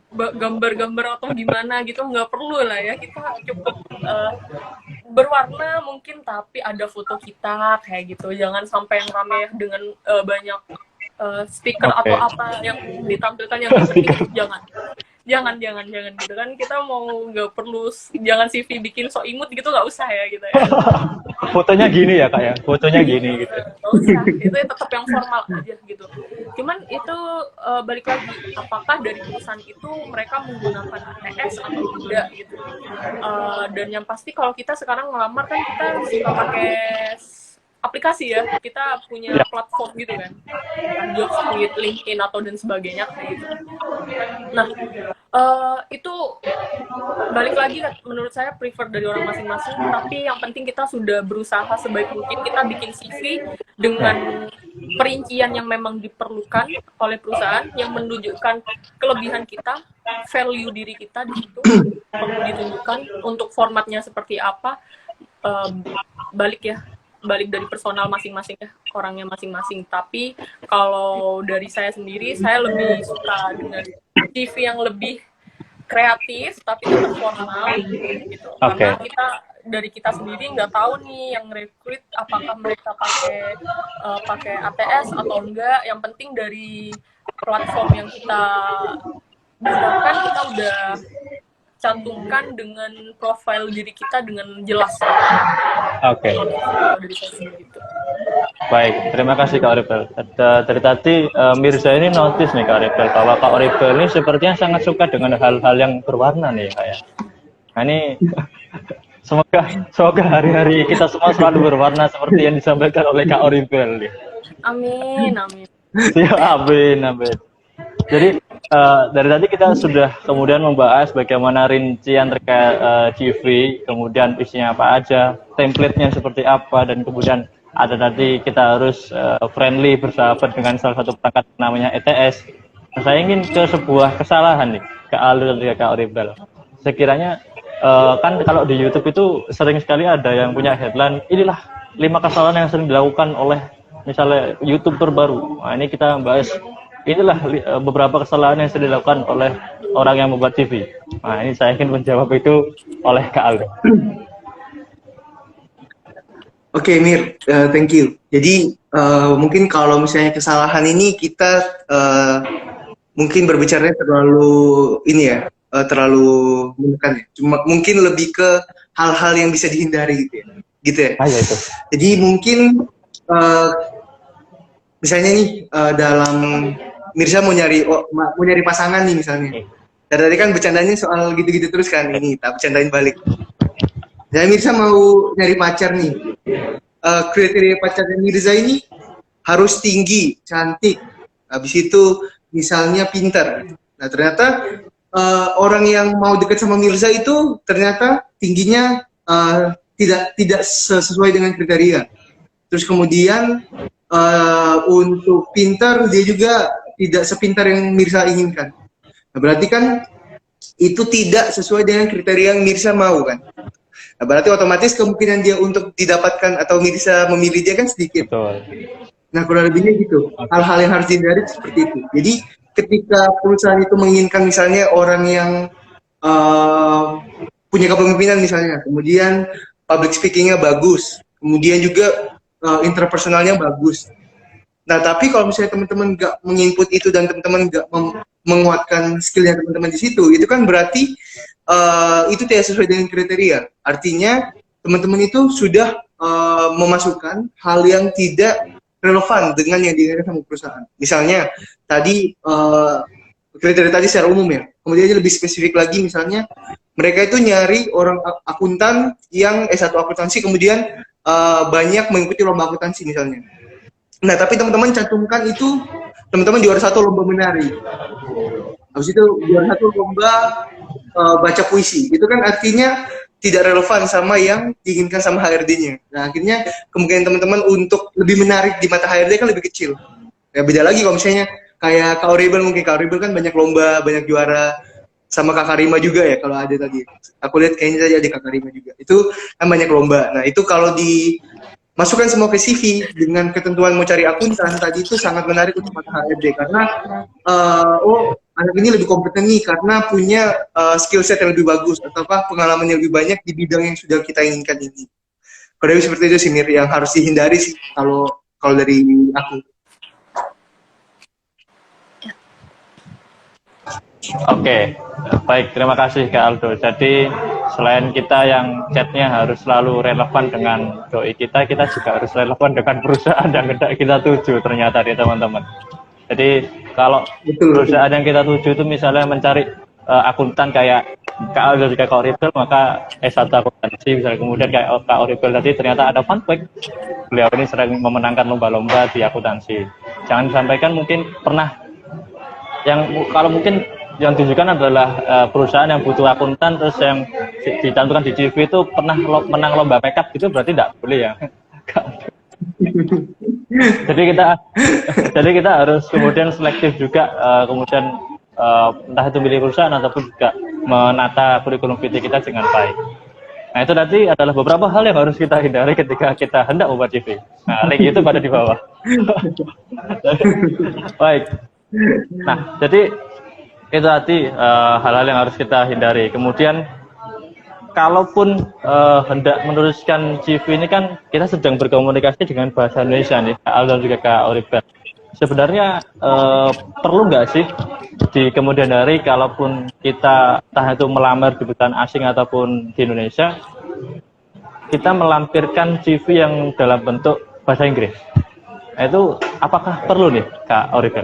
gambar-gambar atau gimana gitu, nggak perlu lah ya. Kita cukup berwarna mungkin, tapi ada foto kita kayak gitu. Jangan sampai yang rame dengan banyak stiker atau apa yang ditampilkan yang penting. Jangan gitu kan, kita mau nggak perlu, jangan CV bikin so imut gitu, nggak usah ya gitu ya. Fotonya gini ya Kak ya, fotonya gini gitu. Nggak usah, itu tetap yang formal aja gitu. Cuman itu balik lagi, apakah dari perusahaan itu mereka menggunakan ATS atau tidak gitu. Dan yang pasti kalau kita sekarang ngelamar kan kita suka pakai aplikasi ya, kita punya platform gitu kan, Jobstreet, LinkedIn atau dan sebagainya kayak gitu. Nah, itu balik lagi menurut saya prefer dari orang masing-masing, tapi yang penting kita sudah berusaha sebaik mungkin kita bikin CV dengan perincian yang memang diperlukan oleh perusahaan, yang menunjukkan kelebihan kita, value diri kita di situ perlu ditunjukkan. Untuk formatnya seperti apa, balik dari personal masing-masing ya, orangnya masing-masing. Tapi kalau dari saya sendiri, saya lebih suka dengan CV yang lebih kreatif tapi tetap formal gitu. Karena kita dari kita sendiri nggak tahu nih yang rekrut apakah mereka pakai ATS atau enggak. Yang penting dari platform yang kita gunakan kita udah cantumkan dengan profil diri kita dengan jelas. Oke. Kalau dari saya sendiri gitu. Baik, terima kasih Kak Oribel. Dari tadi Mirza ini notice nih Kak Oribel bahwa Kak Oribel ini sepertinya sangat suka dengan hal-hal yang berwarna nih Kak ya. Nah ini semoga hari-hari kita semua selalu berwarna seperti yang disampaikan oleh Kak Oribel nih. Amin, amin. Ya, amin, amin. Jadi dari tadi kita sudah kemudian membahas bagaimana rincian terkait CV, kemudian isinya apa aja, template-nya seperti apa, dan kemudian ada tadi kita harus friendly, bersahabat dengan salah satu perangkat namanya ETS. Nah, saya ingin ke sebuah kesalahan nih, Kak Aldo dan Kak Oribel. Sekiranya kan kalau di YouTube itu sering sekali ada yang punya headline, inilah 5 kesalahan yang sering dilakukan oleh misalnya YouTuber baru. Nah, ini kita bahas inilah beberapa kesalahan yang sering dilakukan oleh orang yang membuat TV. Nah, ini saya ingin menjawab itu oleh Kak Aldo. Oke, Mir, thank you. Jadi mungkin kalau misalnya kesalahan ini kita mungkin berbicara terlalu ini ya, terlalu menekan ya. Cuma mungkin lebih ke hal-hal yang bisa dihindari gitu ya. Ah, ya itu. Jadi mungkin misalnya nih dalam Mirza mau nyari pasangan nih misalnya. Dari tadi kan bercandanya soal gitu-gitu terus kan, ini tak bercandain balik. Jadi Mirza mau nyari pacar nih. Kriteria pacarnya Mirza ini harus tinggi, cantik. Habis itu misalnya pintar. Nah ternyata orang yang mau dekat sama Mirza itu ternyata tingginya tidak sesuai dengan kriteria. Terus kemudian untuk pintar dia juga tidak sepintar yang Mirza inginkan. Nah, berarti kan itu tidak sesuai dengan kriteria yang Mirza mau kan. Nah, berarti otomatis kemungkinan dia untuk didapatkan atau Mirza memilih dia kan sedikit. Betul. Nah, kurang lebihnya gitu. Hal-hal yang harus dihindari seperti itu. Jadi ketika perusahaan itu menginginkan misalnya orang yang punya kepemimpinan misalnya, kemudian public speakingnya bagus, kemudian juga interpersonalnya bagus. Nah, tapi kalau misalnya teman-teman nggak menginput itu dan teman-teman nggak menguatkan skillnya teman-teman di situ, itu kan berarti itu tidak sesuai dengan kriteria. Artinya teman-teman itu sudah memasukkan hal yang tidak relevan dengan yang diinginkan sama perusahaan. Misalnya tadi kriteria tadi secara umum ya. Kemudian lebih spesifik lagi misalnya mereka itu nyari orang akuntan yang S1 akuntansi kemudian banyak mengikuti lomba akuntansi misalnya. Nah, tapi teman-teman cantumkan itu teman-teman juara 1 lomba menari. Habis itu juara 1 lomba baca puisi. Itu kan artinya tidak relevan sama yang diinginkan sama HRD-nya. Nah, akhirnya kemungkinan teman-teman untuk lebih menarik di mata HRD kan lebih kecil. Ya beda lagi kalau misalnya kayak Kak Oribel, mungkin Kak Oribel kan banyak lomba, banyak juara, sama Kak Karima juga ya kalau ada tadi. Aku lihat kayaknya tadi ada Kak Karima juga. Itu kan banyak lomba. Nah, itu kalau dimasukkan semua ke CV dengan ketentuan mau cari akuntan tadi itu sangat menarik untuk mata HRD karena anak ini lebih kompeten nih karena punya skill set yang lebih bagus atau pengalaman yang lebih banyak di bidang yang sudah kita inginkan ini. Kalau seperti itu sih Mir, yang harus dihindari sih kalau dari aku. Oke, baik, terima kasih Kak Aldo. Jadi selain kita yang chatnya harus selalu relevan dengan doi kita juga harus relevan dengan perusahaan yang kita tuju ternyata nih teman-teman. Jadi kalau perusahaan yang kita tuju itu misalnya mencari akuntan kayak Kak Aldo juga Kak Oribel, maka S1 akuntansi misalnya. Kemudian kayak Kak Oribel tadi ternyata ada fun fact, beliau ini sering memenangkan lomba-lomba di akuntansi. Jangan disampaikan mungkin pernah yang kalau mungkin yang ditujukan adalah perusahaan yang butuh akuntan terus yang dicantumkan di CV itu pernah menang lomba makeup gitu, berarti tidak boleh ya. jadi kita harus kemudian selektif juga, kemudian entah itu milih perusahaan ataupun juga menata kurikulum PT kita dengan baik. Nah, itu tadi adalah beberapa hal yang harus kita hindari ketika kita hendak membuat CV. Nah, link itu pada di bawah. Baik. Nah, jadi itu tadi hal-hal yang harus kita hindari. Kemudian kalaupun hendak menuliskan CV ini kan kita sedang berkomunikasi dengan bahasa Indonesia nih, Kak Al dan juga Kak Oribel. Sebenarnya perlu nggak sih di kemudian hari, kalaupun kita entah itu melamar di perusahaan asing ataupun di Indonesia, kita melampirkan CV yang dalam bentuk bahasa Inggris? Nah, itu apakah perlu nih, Kak Oribel?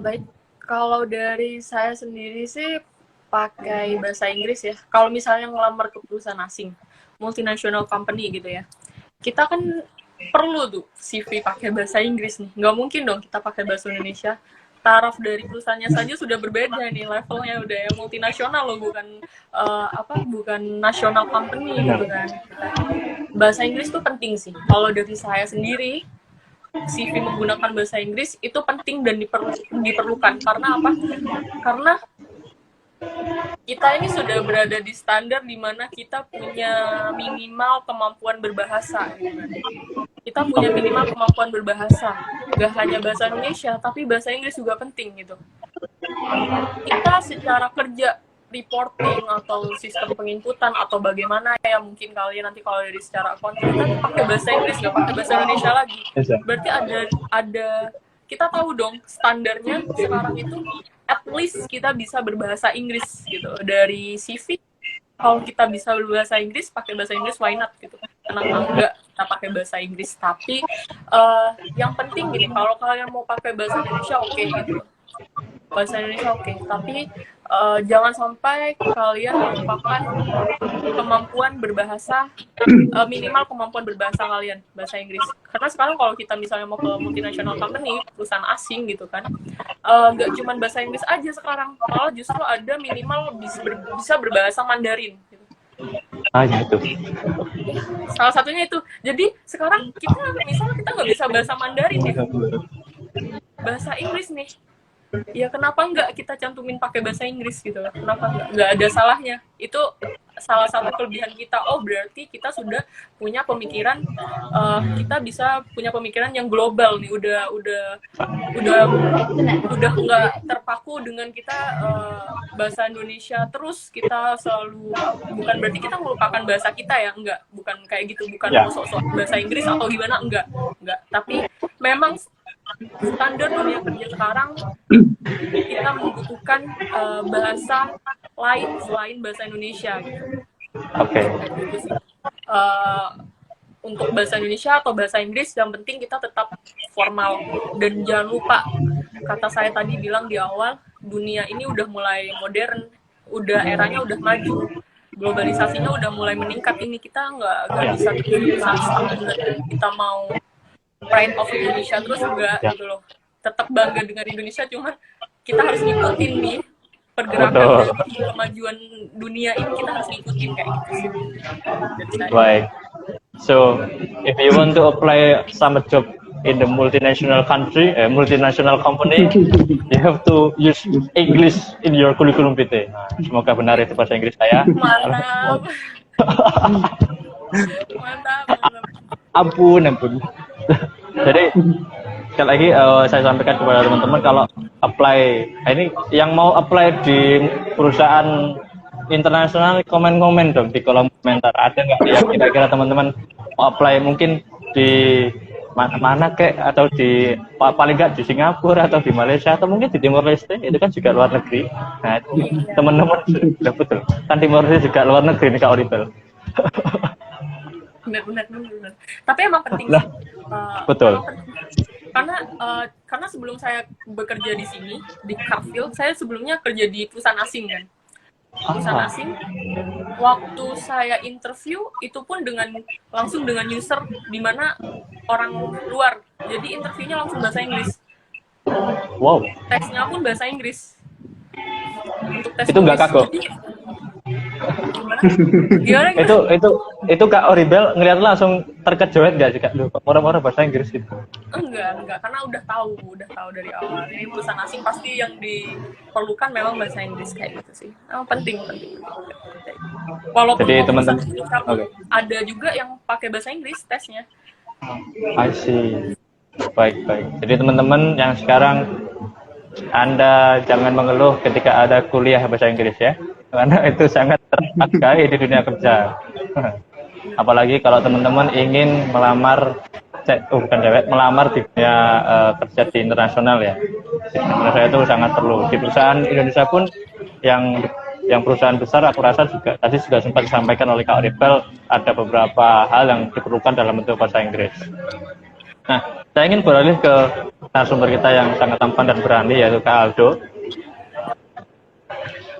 Baik, kalau dari saya sendiri sih pakai bahasa Inggris ya. Kalau misalnya ngelamar ke perusahaan asing, multinational company gitu ya, kita kan perlu tuh CV pakai bahasa Inggris nih. Nggak mungkin dong kita pakai bahasa Indonesia. Taraf dari perusahaannya saja sudah berbeda nih, levelnya udah ya multinasional loh, bukan national company gitu kan. Bahasa Inggris tuh penting sih. Kalau dari saya sendiri, CV menggunakan bahasa Inggris itu penting dan diperlukan. Karena apa? Karena kita ini sudah berada di standar di mana kita punya minimal kemampuan berbahasa. Kita punya minimal kemampuan berbahasa. Gak hanya bahasa Indonesia, tapi bahasa Inggris juga penting gitu. Kita secara kerja, reporting atau sistem penginputan atau bagaimana ya, mungkin kalian nanti kalau dari secara accounting kita pakai bahasa Inggris, gak pakai bahasa Indonesia lagi. Berarti ada kita tahu dong standarnya sekarang itu at least kita bisa berbahasa Inggris gitu. Dari CV, kalau kita bisa berbahasa Inggris, pakai bahasa Inggris, why not gitu. Kenapa enggak kita pakai bahasa Inggris? Tapi yang penting gini, kalau kalian mau pakai bahasa Indonesia oke gitu. Bahasa Indonesia oke, tapi jangan sampai kalian melupakan kemampuan berbahasa, minimal kemampuan berbahasa kalian, bahasa Inggris. Karena sekarang kalau kita misalnya mau ke multinational company, perusahaan asing gitu kan, nggak cuma bahasa Inggris aja sekarang, malah justru ada minimal bisa berbahasa Mandarin. Gitu. Ya itu. Salah satunya itu. Jadi sekarang misalnya kita nggak bisa bahasa Mandarin ya, bahasa Inggris nih. Ya kenapa nggak kita cantumin pakai bahasa Inggris gitu? Kenapa nggak ada salahnya? Itu salah satu kelebihan kita. Oh berarti kita sudah punya pemikiran, kita bisa punya pemikiran yang global nih. Udah nggak terpaku dengan kita bahasa Indonesia terus. Kita selalu, bukan berarti kita melupakan bahasa kita ya, enggak, bukan kayak gitu, bukan sok-sok bahasa Inggris atau gimana, enggak. Tapi memang standar dunia kerja sekarang kita membutuhkan bahasa lain selain bahasa Indonesia gitu. Oke. Untuk bahasa Indonesia atau bahasa Inggris yang penting kita tetap formal, dan jangan lupa kata saya tadi bilang di awal, dunia ini udah mulai modern, eranya udah maju, globalisasinya udah mulai meningkat. Ini kita nggak bisa kita mau pride of Indonesia terus enggak gitu loh. Tetap bangga dengan Indonesia, cuma kita harus ngikutin nih pergerakan dari kemajuan dunia ini, kita harus ngikutin kayak gitu. Baik. So, if you want to apply some job in the multinational multinational company, you have to use English in your curriculum vitae. Nah, semoga benar itu bahasa Inggris saya. Mantap. Mantap. Ampun. Jadi sekali lagi saya sampaikan kepada teman-teman, kalau apply ini yang mau apply di perusahaan internasional, komen dong di kolom komentar. Ada nggak yang kira-kira teman-teman mau apply, mungkin di mana kek, atau di paling nggak di Singapura atau di Malaysia atau mungkin di Timor Leste, itu kan juga luar negeri. Nah teman-teman sudah betul kan, Timor Leste juga luar negeri nih Kak Oribel. Benar. Tapi emang penting sih. Betul. Karena sebelum saya bekerja di sini di Carfield, saya sebelumnya kerja di perusahaan asing kan. Perusahaan asing. Waktu saya interview itu pun langsung dengan user di mana orang luar. Jadi interviewnya langsung bahasa Inggris. Wow. Tesnya pun bahasa Inggris. Untuk tes itu nggak kagok. Gimana? Itu Kak Oribel ngeliat langsung terkejut nggak sih Kak? Orang-orang bahasa Inggris itu? Enggak, karena udah tahu dari awal. Ini perusahaan asing pasti yang diperlukan memang bahasa Inggris kayak gitu sih. Penting. Walaupun jadi teman-teman ada juga yang pakai bahasa Inggris tesnya. I see. Baik. Jadi teman-teman yang sekarang, Anda jangan mengeluh ketika ada kuliah bahasa Inggris ya. karena itu sangat terpakai di dunia kerja. Apalagi kalau teman-teman ingin melamar melamar di dunia kerja di internasional ya. Di Indonesia itu sangat perlu. Di perusahaan Indonesia pun yang perusahaan besar aku rasa juga tadi sudah sempat disampaikan oleh Kak Oribel, ada beberapa hal yang diperlukan dalam bentuk bahasa Inggris. Nah, saya ingin beralih ke narasumber kita yang sangat tampan dan berani, yaitu Kak Aldo.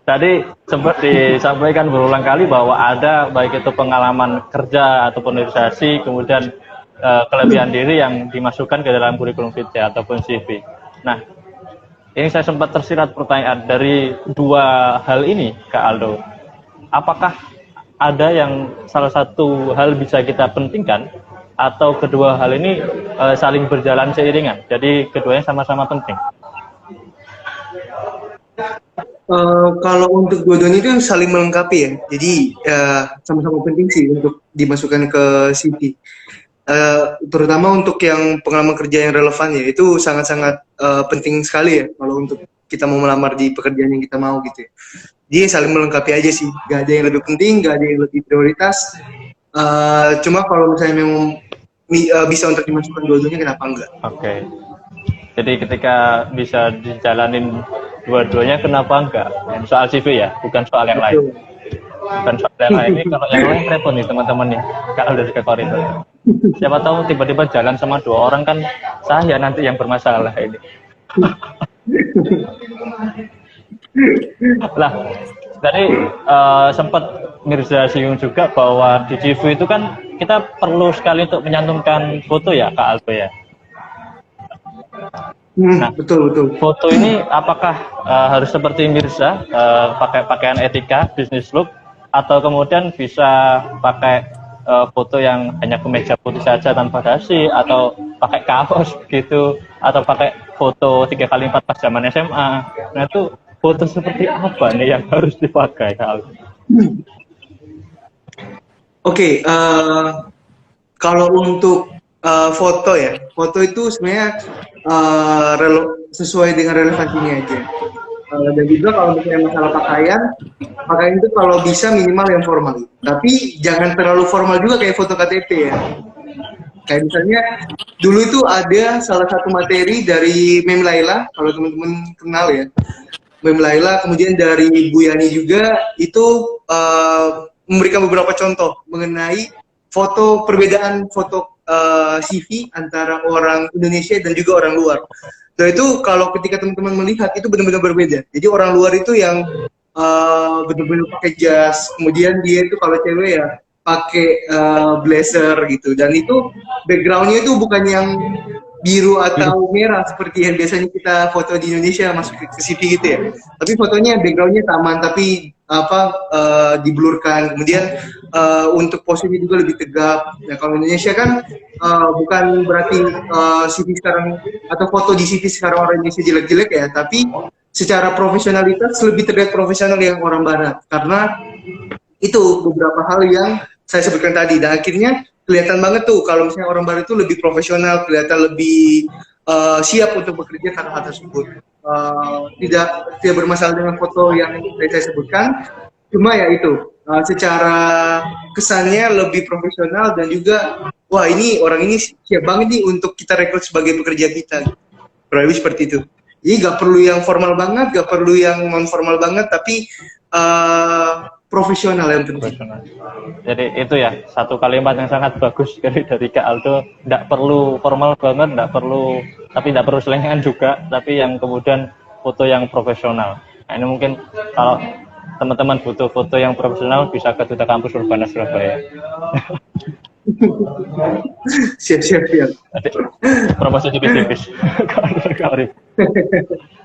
Tadi sempat disampaikan berulang kali bahwa ada baik itu pengalaman kerja ataupun organisasi, kemudian kelebihan diri yang dimasukkan ke dalam kurikulum vitae ataupun CV. Nah, ini saya sempat tersirat pertanyaan dari dua hal ini, Kak Aldo. Apakah ada yang salah satu hal bisa kita pentingkan, atau kedua hal ini saling berjalan seiringan? Jadi keduanya sama-sama penting. Kalau untuk dua-duanya itu saling melengkapi ya. Jadi sama-sama penting sih untuk dimasukkan ke CV. Terutama untuk yang pengalaman kerja yang relevan ya, itu sangat-sangat penting sekali ya kalau untuk kita mau melamar di pekerjaan yang kita mau gitu ya. Jadi saling melengkapi aja sih, gak ada yang lebih penting, gak ada yang lebih prioritas. Cuma kalau misalnya memang bisa untuk dimasukkan dua-duanya, kenapa enggak? Oke. Jadi ketika bisa dijalanin dua-duanya, kenapa enggak? Soal CV ya, bukan soal yang lain. Bukan soal yang lain. Ini kalau yang lain repot nih teman-teman nih. Kalau dari Kak Oribel. Siapa tahu tiba-tiba jalan sama dua orang, kan saya nanti yang bermasalah ini. Lah, tadi sempat Mirza singgung juga bahwa di CV itu kan kita perlu sekali untuk menyantumkan foto ya, Kak Aldo ya. Nah, betul. Foto ini apakah harus seperti Mirza, pakai pakaian etika, business look, atau kemudian bisa pakai foto yang hanya kemeja putih saja tanpa dasi, atau pakai kaos gitu, atau pakai foto 3x4 pas zaman SMA. Nah, itu foto seperti apa nih yang harus dipakai, Kak Aldo? Oke, kalau untuk foto ya, foto itu sebenarnya sesuai dengan relevansinya aja. Dan juga kalau misalnya masalah pakaian itu kalau bisa minimal yang formal. Tapi jangan terlalu formal juga kayak foto KTP ya. Kayak misalnya dulu itu ada salah satu materi dari Mem Laila, kalau teman-teman kenal ya. Mem Laila, kemudian dari Bu Yani juga itu memberikan beberapa contoh mengenai perbedaan foto CV antara orang Indonesia dan juga orang luar. Nah itu kalau ketika teman-teman melihat itu benar-benar berbeda. Jadi orang luar itu yang benar-benar pakai jas, kemudian dia itu kalau cewek ya pakai blazer gitu. Dan itu backgroundnya itu bukan yang biru atau merah seperti yang biasanya kita foto di Indonesia masuk ke CV gitu ya. Tapi fotonya backgroundnya taman, tapi diblurkan. Kemudian untuk posenya juga lebih tegap. Nah kalau Indonesia kan bukan berarti CV sekarang atau foto di CV sekarang orang Indonesia jelek-jelek ya, tapi secara profesionalitas lebih terlihat profesional yang orang Barat, karena itu beberapa hal yang saya sebutkan tadi. Dan akhirnya kelihatan banget tuh kalau misalnya orang Barat itu lebih profesional, kelihatan lebih siap untuk bekerja karena hal tersebut. Tidak bermasalah dengan foto yang saya sebutkan, cuma ya itu secara kesannya lebih profesional dan juga wah ini orang ini siap banget nih untuk kita rekrut sebagai pekerja kita. Kurang lebih seperti itu. Jadi nggak perlu yang formal banget, nggak perlu yang non formal banget, tapi profesional yang penting. Jadi itu ya satu kalimat yang sangat bagus dari Kak Aldo. Nggak perlu formal banget, tapi nggak perlu selengean juga, tapi yang kemudian foto yang profesional. Nah ini mungkin kalau teman-teman butuh foto yang profesional bisa ke Duta Kampus Urbana Surabaya. Siap. Promosi tipis-tipis.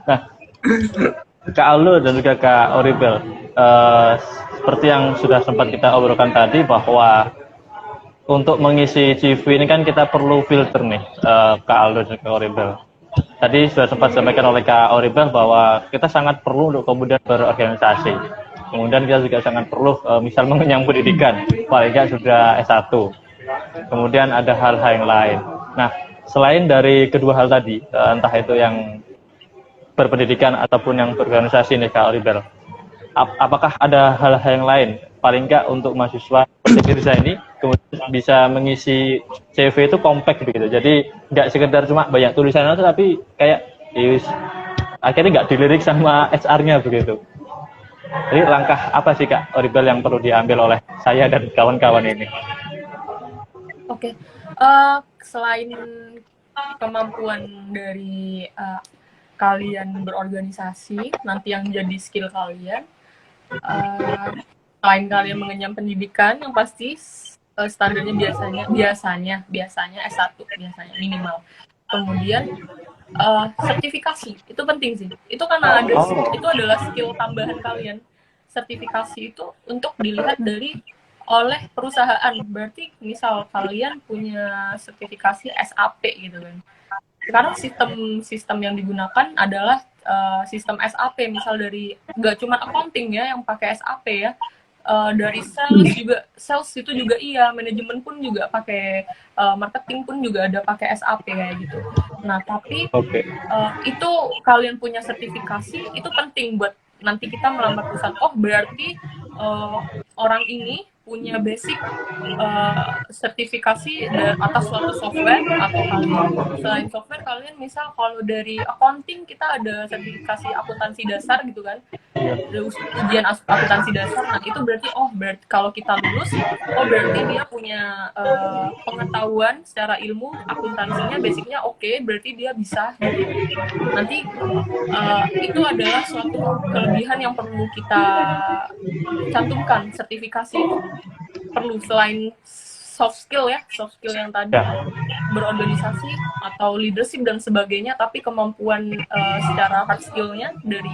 Nah, Kak Aldo dan juga Kak Oribel, seperti yang sudah sempat kita obrolkan tadi bahwa untuk mengisi CV ini kan kita perlu filter nih, Kak Aldo dan Kak Oribel. Tadi sudah sempat disampaikan oleh Kak Oribel bahwa kita sangat perlu untuk kemudian berorganisasi. Kemudian kita juga sangat perlu misal mengenyang pendidikan, paling nggak sudah S1. Kemudian ada hal-hal yang lain. Nah, selain dari kedua hal tadi, entah itu yang berpendidikan ataupun yang berorganisasi nih Kak Oribel, apakah ada hal-hal yang lain paling nggak untuk mahasiswa seperti Firza ini kemudian bisa mengisi CV itu compact begitu, jadi nggak sekedar cuma banyak tulisan aja tapi kayak akhirnya nggak dilirik sama HR-nya begitu. Jadi langkah apa sih Kak Oribel yang perlu diambil oleh saya dan kawan-kawan ini? Oke, selain kemampuan dari kalian berorganisasi, nanti yang jadi skill kalian, selain kalian mengenyam pendidikan, yang pasti standarnya biasanya S1 biasanya minimal. Kemudian sertifikasi itu penting sih. Itu karena itu adalah skill tambahan kalian. Sertifikasi itu untuk dilihat oleh perusahaan. Berarti misal kalian punya sertifikasi SAP gitu kan. Sekarang sistem yang digunakan adalah sistem SAP, misal dari nggak cuma accounting ya yang pakai SAP ya, dari sales itu juga iya, manajemen pun juga pakai, marketing pun juga ada pakai SAP kayak gitu. Nah tapi itu kalian punya sertifikasi itu penting buat nanti kita melamar perusahaan. Oh berarti orang ini punya basic sertifikasi atas suatu software, atau kalian selain software kalian misal kalau dari accounting kita ada sertifikasi akuntansi dasar gitu kan, ada ujian akuntansi dasar. Nah itu berarti berarti kalau kita lulus berarti dia punya pengetahuan secara ilmu akuntansinya basicnya oke, berarti dia bisa gitu. Nanti itu adalah suatu kelebihan yang perlu kita cantumkan. Sertifikasi perlu selain soft skill yang tadi, berorganisasi atau leadership dan sebagainya, tapi kemampuan secara hard skillnya dari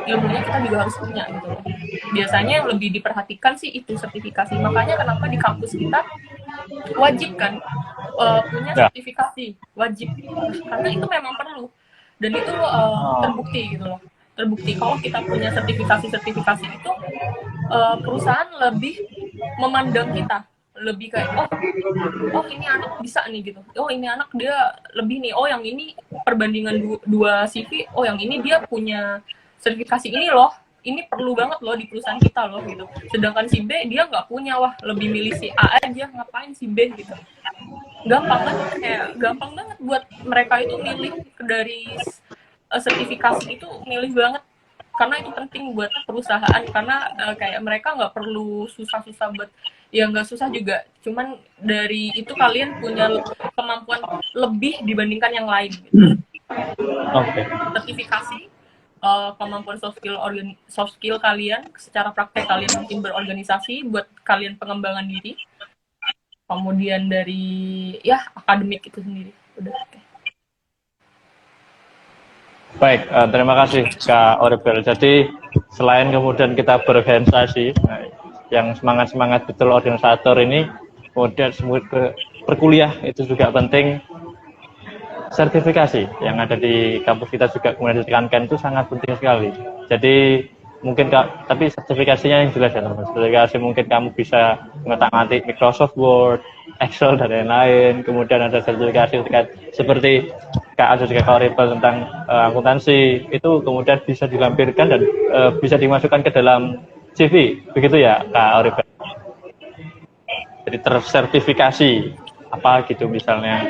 ilmunya kita juga harus punya gitu. Biasanya yang lebih diperhatikan sih itu sertifikasi. Makanya kenapa di kampus kita wajib kan punya sertifikasi, wajib, karena itu memang perlu dan itu terbukti gitu loh. Terbukti kalau kita punya sertifikasi itu, perusahaan lebih memandang kita, lebih kayak oh ini anak bisa nih gitu, oh ini anak dia lebih nih, oh yang ini perbandingan dua CV, oh yang ini dia punya sertifikasi ini loh, ini perlu banget loh di perusahaan kita loh gitu. Sedangkan si B dia nggak punya, wah lebih milih si A aja, ngapain si B gitu. Gampang banget buat mereka itu milih dari sertifikasi itu, milih banget karena itu penting buat perusahaan, karena kayak mereka nggak perlu susah-susah buat, ya nggak susah juga, cuman dari itu kalian punya kemampuan lebih dibandingkan yang lain gitu. Sertifikasi, kemampuan soft skill kalian secara praktek, kalian mungkin berorganisasi buat kalian pengembangan diri, kemudian dari akademik itu sendiri udah. Baik, terima kasih Kak Oribel. Jadi selain kemudian kita berorganisasi, yang semangat betul organisator ini, kemudian berkuliah itu juga penting. Sertifikasi yang ada di kampus kita juga kemudian ditekankan itu sangat penting sekali. Jadi mungkin tapi sertifikasinya yang jelas ya teman-teman. Sertifikasi mungkin kamu bisa mengotak-atik Microsoft Word, Excel dan lain-lain. Kemudian ada sertifikasi seperti Kak Oribel tentang akuntansi, itu kemudian bisa dilampirkan dan bisa dimasukkan ke dalam CV, begitu ya Kak Oribel? Jadi tersertifikasi apa gitu misalnya.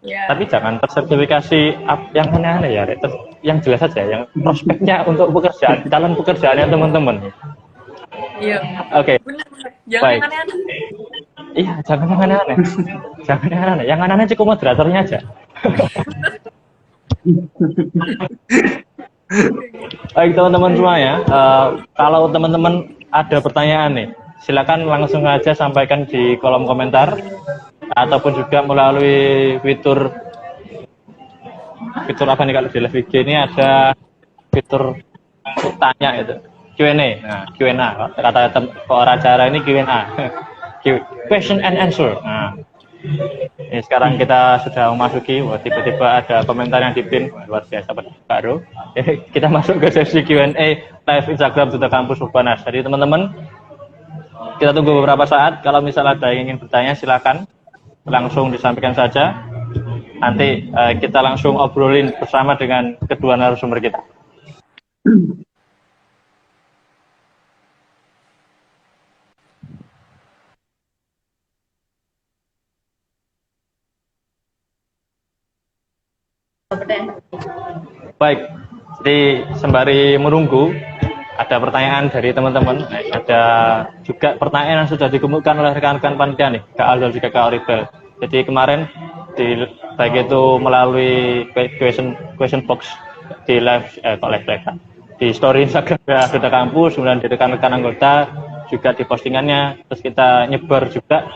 Tapi jangan tersertifikasi yang aneh-aneh ya, yang jelas saja, yang prospeknya untuk pekerjaan, calon pekerjaannya teman-teman. Iya. Oke. Jangan yang aneh-aneh. Iya, jangan yang aneh-aneh. Jangan yang aneh-aneh. Yang aneh-aneh cukup moderatornya aja. Baik teman-teman semua ya, kalau teman-teman ada pertanyaan nih, silakan langsung aja sampaikan di kolom komentar ataupun juga melalui fitur apa nih, kalau di live IG ini ada fitur tanya itu Q&A. Nah, Q&A kata orang acara ini Q&A. Question and answer. Nah, ini sekarang kita sudah memasuki, tiba-tiba ada komentar yang dipin, luar biasa baru. Kita masuk ke sesi Q&A live Instagram Duta Kampus Urbanas. Jadi teman-teman, kita tunggu beberapa saat. Kalau misalnya ada yang ingin bertanya, silakan langsung disampaikan saja. Nanti kita langsung obrolin bersama dengan kedua narasumber kita. Baik, jadi sembari menunggu ada pertanyaan dari teman-teman, ada juga pertanyaan yang sudah dikemukakan oleh rekan-rekan panitia nih, Kak Aldo dan juga Kak Oribel. Jadi kemarin baik itu melalui question box di live di story Instagram Duta Kampus, kemudian di rekan-rekan anggota juga di postingannya, terus kita nyebar juga.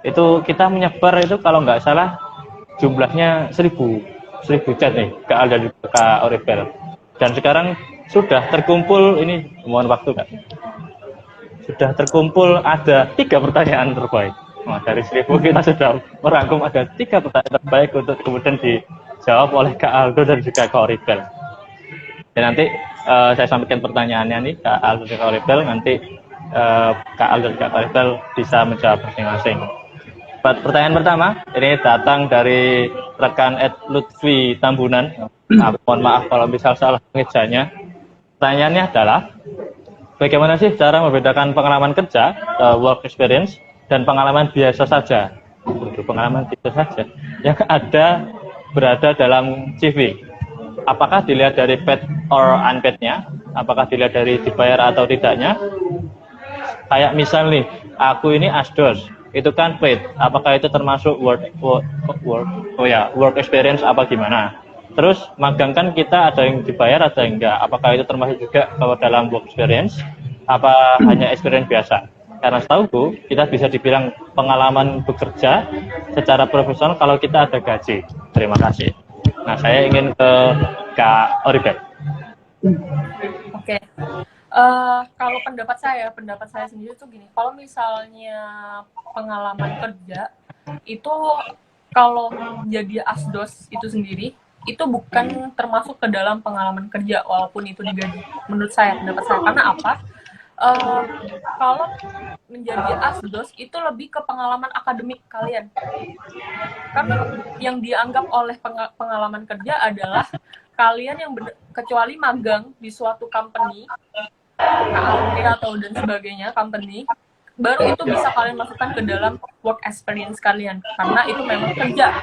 Itu kita menyebar itu kalau nggak salah jumlahnya 1000 chat nih Kak Aldo dan juga Kak Oribel. Dan sekarang sudah terkumpul, ini mohon waktu Kak, sudah terkumpul ada 3 pertanyaan terbaik. Nah, dari 1000 kita sudah merangkum ada 3 pertanyaan terbaik untuk kemudian dijawab oleh Kak Aldo dan juga Kak Oribel. Dan nanti saya sampaikan pertanyaannya nih Kak Aldo dan Kak Oribel, nanti Kak Aldo dan Kak Oribel bisa menjawab masing-masing. Pertanyaan pertama ini datang dari rekan Lutfi Tambunan. Mohon maaf kalau misal salah pengejanya. Pertanyaannya adalah, bagaimana sih cara membedakan pengalaman kerja, work experience, dan pengalaman biasa saja, pengalaman biasa saja yang ada berada dalam CV? Apakah dilihat dari paid or unpaid-nya? Apakah dilihat dari dibayar atau tidaknya? Kayak misal nih, aku ini asdos, itu kan paid. Apakah itu termasuk work experience apa gimana? Terus magang kan kita ada yang dibayar, ada yang enggak. Apakah itu termasuk juga kalau dalam work experience? Apa hanya experience biasa? Karena setahuku kita bisa dibilang pengalaman bekerja secara profesional kalau kita ada gaji. Terima kasih. Nah, saya ingin ke Kak Oribel. Oke. Kalau pendapat saya sendiri tuh gini, kalau misalnya pengalaman kerja itu kalau jadi asdos itu sendiri itu bukan termasuk ke dalam pengalaman kerja walaupun itu digaji. Menurut saya, pendapat saya, karena apa? Kalau menjadi asdos itu lebih ke pengalaman akademik kalian, karena yang dianggap oleh pengalaman kerja adalah kalian yang kecuali magang di suatu company, KAP atau dan sebagainya company, baru itu bisa kalian masukkan ke dalam work experience kalian, karena itu memang kerja.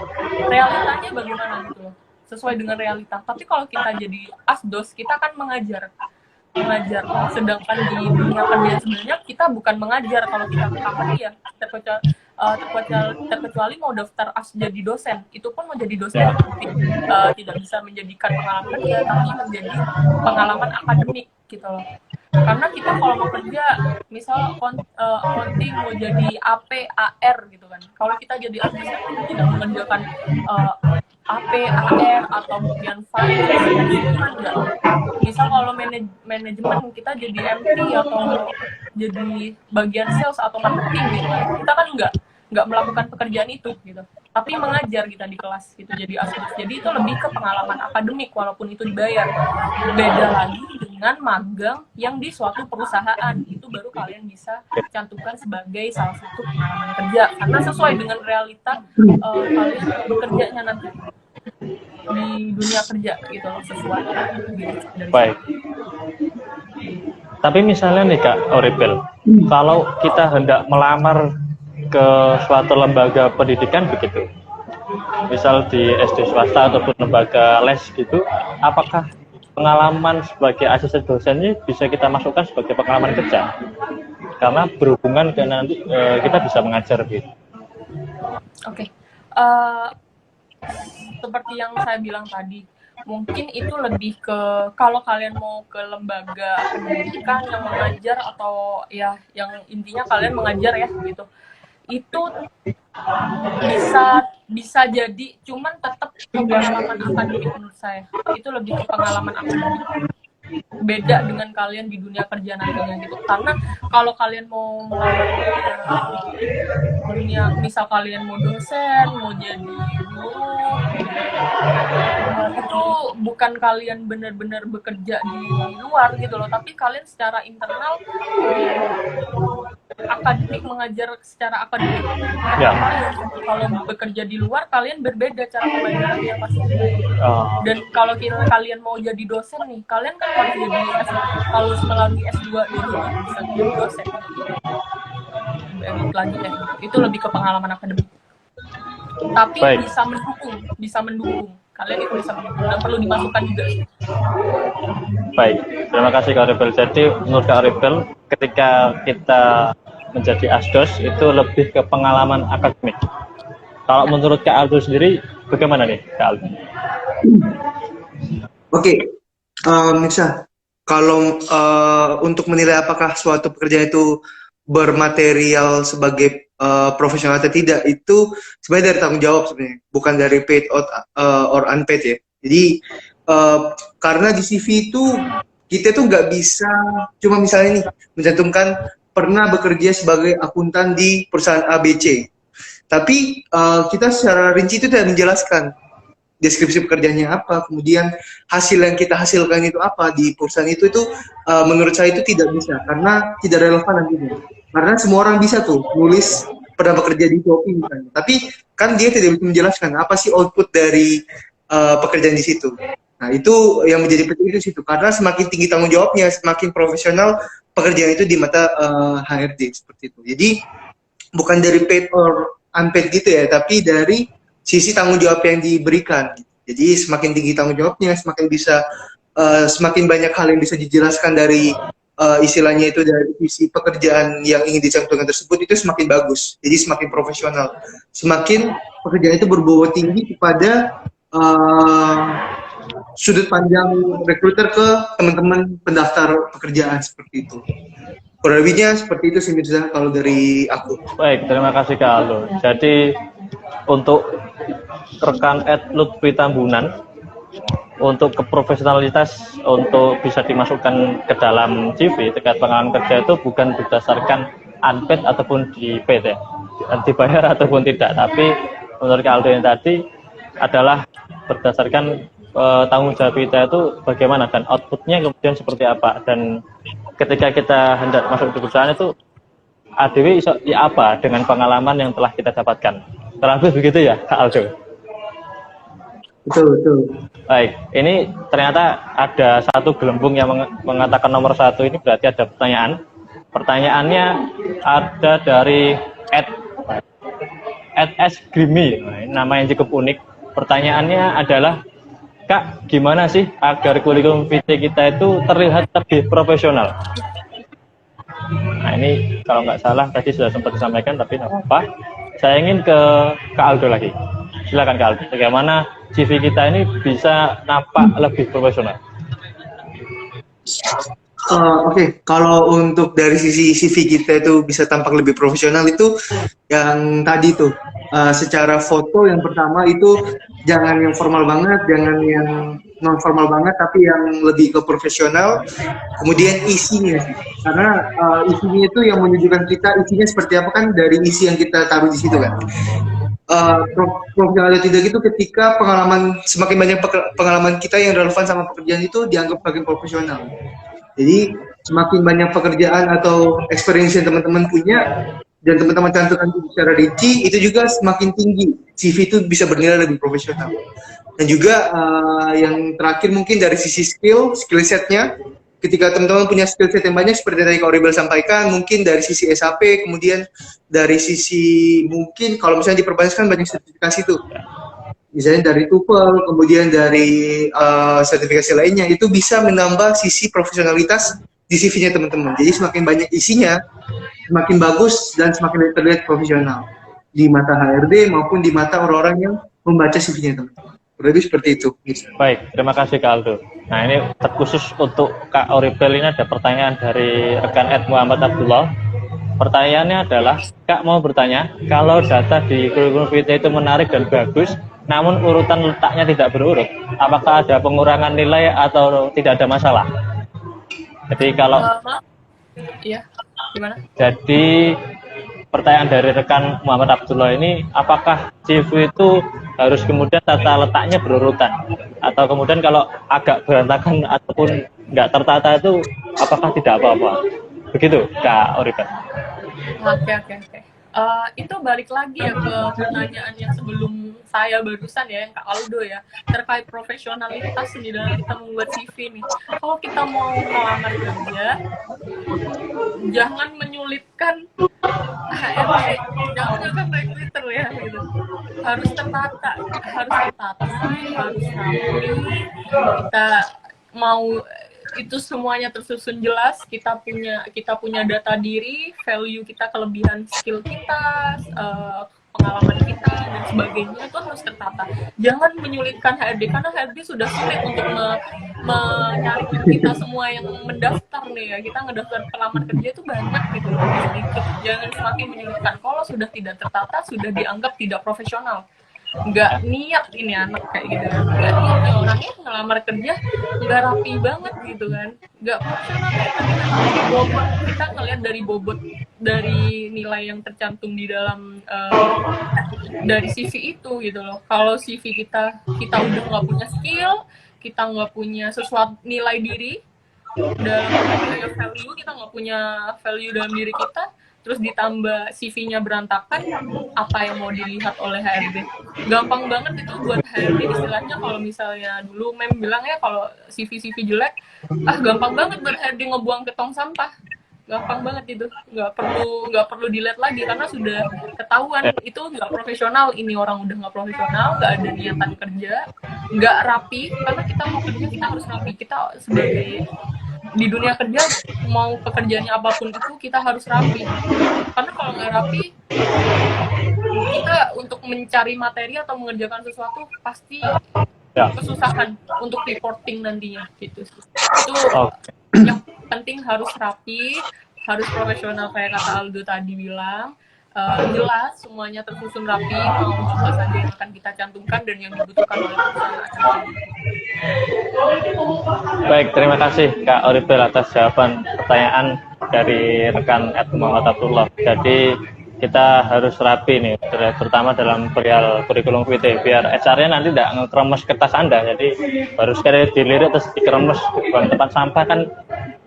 Realitanya bagaimana gitu loh, sesuai dengan realita. Tapi kalau kita jadi asdos, kita kan mengajar. Sedangkan di dunia kerja sebenarnya kita bukan mengajar. Kalau kita ke company ya terkecuali mau daftar jadi dosen, itu pun mau jadi dosen tidak bisa menjadikan pengalaman kerja, tapi menjadi pengalaman akademik gitu loh. Karena kita kalau mau kerja, misal accounting mau jadi AP, AR gitu kan. Kalau kita jadi asisten tidak mengerjakan AP, AR atau kemudian finance, enggak. Misal kalau manajemen kita jadi MT atau jadi bagian sales atau marketing gitu kan. Kita kan nggak melakukan pekerjaan itu gitu, tapi mengajar kita di kelas gitu, jadi asisten. Jadi itu lebih ke pengalaman akademik walaupun itu dibayar. Beda lagi dengan magang yang di suatu perusahaan, itu baru kalian bisa cantumkan sebagai salah satu pengalaman kerja karena sesuai dengan realita kalian bekerjanya nanti di dunia kerja gitu loh, sesuai gitu. Baik. Tapi misalnya nih Kak Oribel, kalau kita hendak melamar ke suatu lembaga pendidikan begitu, misal di SD swasta ataupun lembaga les gitu, apakah pengalaman sebagai asisten dosennya bisa kita masukkan sebagai pengalaman kerja? Karena berhubungan ke nanti kita bisa mengajar gitu. Oke. Seperti yang saya bilang tadi, mungkin itu lebih ke kalau kalian mau ke lembaga pendidikan yang mengajar atau ya yang intinya kalian mengajar ya gitu, itu bisa jadi, cuman tetap pengalaman akademik. Menurut saya itu lebih ke pengalaman akademik, beda dengan kalian di dunia kerja nantinya gitu. Karena kalau kalian mau melamar dunia, misal kalian mau dosen, mau jadi guru, itu bukan kalian benar-benar bekerja di luar gitu loh, tapi kalian secara internal akademik, mengajar secara akademik. Ya. Kalau bekerja di luar kalian berbeda cara pembayarannya pasti. Dan kalau kalian mau jadi dosen nih, kalian kan harus jadi kalau melalui S2 dulu bisa jadi dosen. Lanjut ya, itu lebih ke pengalaman akademik. Tapi Baik. bisa mendukung kalian ditulis sama ibu dan perlu dimasukkan juga. Baik, terima kasih Kak Rebel. Jadi menurut Kak Rebel, ketika kita menjadi asdos itu lebih ke pengalaman akademik. Kalau menurut Kak Aldo sendiri, bagaimana nih Kak Aldo? Oke, Mirsa, kalau untuk menilai apakah suatu pekerjaan itu bermaterial sebagai profesional atau tidak, itu sebenarnya dari tanggung jawab sebenarnya, bukan dari paid or unpaid ya. Jadi karena di CV itu kita tuh nggak bisa cuma misalnya nih mencantumkan pernah bekerja sebagai akuntan di perusahaan ABC, tapi kita secara rinci itu tidak menjelaskan deskripsi pekerjaannya apa, kemudian hasil yang kita hasilkan itu apa di perusahaan itu menurut saya itu tidak bisa karena tidak relevan nantinya. Karena semua orang bisa tuh nulis pernah bekerja di Shopee misalnya, tapi kan dia tidak bisa menjelaskan apa sih output dari pekerjaan di situ. Nah itu yang menjadi penting itu situ, karena semakin tinggi tanggung jawabnya, semakin profesional pekerjaan itu di mata HRD seperti itu. Jadi bukan dari paid or unpaid gitu ya, tapi dari sisi tanggung jawab yang diberikan. Jadi semakin tinggi tanggung jawabnya, semakin bisa semakin banyak hal yang bisa dijelaskan dari istilahnya itu dari sisi pekerjaan yang ingin dicantumkan tersebut, itu semakin bagus. Jadi semakin profesional, semakin pekerjaan itu berbobot tinggi kepada sudut pandang rekruter ke teman-teman pendaftar pekerjaan seperti itu. Kurang lebihnya seperti itu sih Mirza kalau dari aku. Baik, terima kasih Kak Aldo. Jadi untuk rekan Lutfi Tambunan, untuk keprofesionalitas untuk bisa dimasukkan ke dalam CV terkait pengalaman kerja itu bukan berdasarkan unpaid ataupun di paid ya, dibayar ataupun tidak, tapi menurut Kak Aldo yang tadi adalah berdasarkan tanggung jawab kita itu bagaimana dan outputnya kemudian seperti apa, dan ketika kita hendak masuk di perusahaan itu ADW iso ya apa dengan pengalaman yang telah kita dapatkan. Kurang lebih begitu ya Kak Aldo? Betul. Baik, ini ternyata ada satu gelembung yang mengatakan nomor 1 ini, berarti ada pertanyaan. Pertanyaannya ada dari @s Grimi, nama yang cukup unik. Pertanyaannya adalah, Kak, gimana sih agar kurikulum VT kita itu terlihat lebih profesional? Nah ini kalau nggak salah tadi sudah sempat disampaikan, tapi nggak apa-apa. Saya ingin ke Kak Aldo lagi. Silakan Kak Aldo, bagaimana CV kita ini bisa nampak lebih profesional? Oke, kalau untuk dari sisi CV kita itu bisa tampak lebih profesional itu yang tadi tuh secara foto yang pertama itu jangan yang formal banget, jangan yang non formal banget, tapi yang lebih ke profesional. Kemudian isinya sih, karena isinya itu yang menunjukkan kita isinya seperti apa kan dari isi yang kita taruh di situ kan. Profesional atau tidak gitu ketika semakin banyak pengalaman kita yang relevan sama pekerjaan itu dianggap sebagai profesional. Jadi semakin banyak pekerjaan atau experience yang teman-teman punya dan teman-teman cantumkan secara rinci, itu juga semakin tinggi CV itu bisa bernilai lebih profesional. Dan juga yang terakhir mungkin dari sisi skill setnya, ketika teman-teman punya skill set yang banyak seperti tadi Kak Oribel sampaikan, mungkin dari sisi SAP, kemudian dari sisi mungkin kalau misalnya diperbanyak banyak sertifikasi tuh, misalnya dari TOEFL, kemudian dari sertifikasi lainnya, itu bisa menambah sisi profesionalitas di CV-nya teman-teman. Jadi semakin banyak isinya, semakin bagus dan semakin terlihat profesional di mata HRD maupun di mata orang-orang yang membaca CV-nya teman-teman. Lebih seperti itu. Baik, terima kasih Kak Aldo. Nah ini terkhusus untuk Kak Oribel, ini ada pertanyaan dari rekan Muhammad Abdullah. Pertanyaannya adalah, Kak mau bertanya, kalau data di kurikulum VT itu menarik dan bagus, namun urutan letaknya tidak berurut, apakah ada pengurangan nilai atau tidak ada masalah? Jadi kalau Iya, gimana? Jadi pertanyaan dari rekan Muhammad Abdullah ini, apakah CV itu harus kemudian tata letaknya berurutan, atau kemudian kalau agak berantakan ataupun nggak tertata itu apakah tidak apa-apa? Begitu Kak Oribel? Oke. Itu balik lagi ya ke pertanyaan yang sebelum saya barusan ya, yang Kak Aldo ya, terkait profesionalitas di dalam kita membuat CV nih. Kalau kita mau melamar kerja, jangan menyulitkan HRD, jangan menyulitkan recruiter ya gitu. Harus tertata, harus rapi. Kita mau itu semuanya tersusun jelas, kita punya data diri, value kita, kelebihan skill kita, pengalaman kita dan sebagainya itu harus tertata. Jangan menyulitkan HRD karena HRD sudah sulit untuk menyari kita semua yang mendaftar nih ya. Kita ngedaftar pelamar kerja itu banyak gitu loh, sedikit. Jangan semakin menyulitkan. Kalau sudah tidak tertata, sudah dianggap tidak profesional. Nggak niat ini anak kayak gitu kan, nggak niat nih orangnya ngelamar kerja nggak rapi banget gitu kan, nggak profesional kayak tadi bobot, kita ngelihat dari bobot dari nilai yang tercantum di dalam dari CV itu gitu loh. Kalau CV kita udah nggak punya skill, kita nggak punya sesuatu nilai diri dalam value, kita nggak punya value dalam diri kita, terus ditambah CV-nya berantakan, apa yang mau dilihat oleh HRD? Gampang banget itu buat HRD istilahnya. Kalau misalnya dulu Mem bilang ya, kalau CV jelek, gampang banget buat HRD ngebuang ke tong sampah. Gampang banget itu, nggak perlu dilihat lagi karena sudah ketahuan itu nggak profesional. Ini orang udah nggak profesional, nggak ada niatan kerja, nggak rapi. Karena kita mau kerja kita harus rapi. Kita sebagai di dunia kerja mau pekerjaannya apapun itu kita harus rapi, karena kalau nggak rapi kita untuk mencari materi atau mengerjakan sesuatu pasti kesusahan untuk reporting nantinya gitu. Itu yang penting, harus rapi, harus profesional kayak kata Aldo tadi bilang. Jelas semuanya tersusun rapi, apa saja yang akan kita cantumkan dan yang dibutuhkan oleh perusahaan. Baik, terima kasih Kak Oribel atas jawaban pertanyaan dari rekan Muhammad Abdullah. Jadi kita harus rapi nih, terutama dalam perihal kurikulum VT, biar HR-nya nanti tidak ngekremes kertas Anda. Jadi baru sekali dilirik terus dikeremes buang tempat sampah kan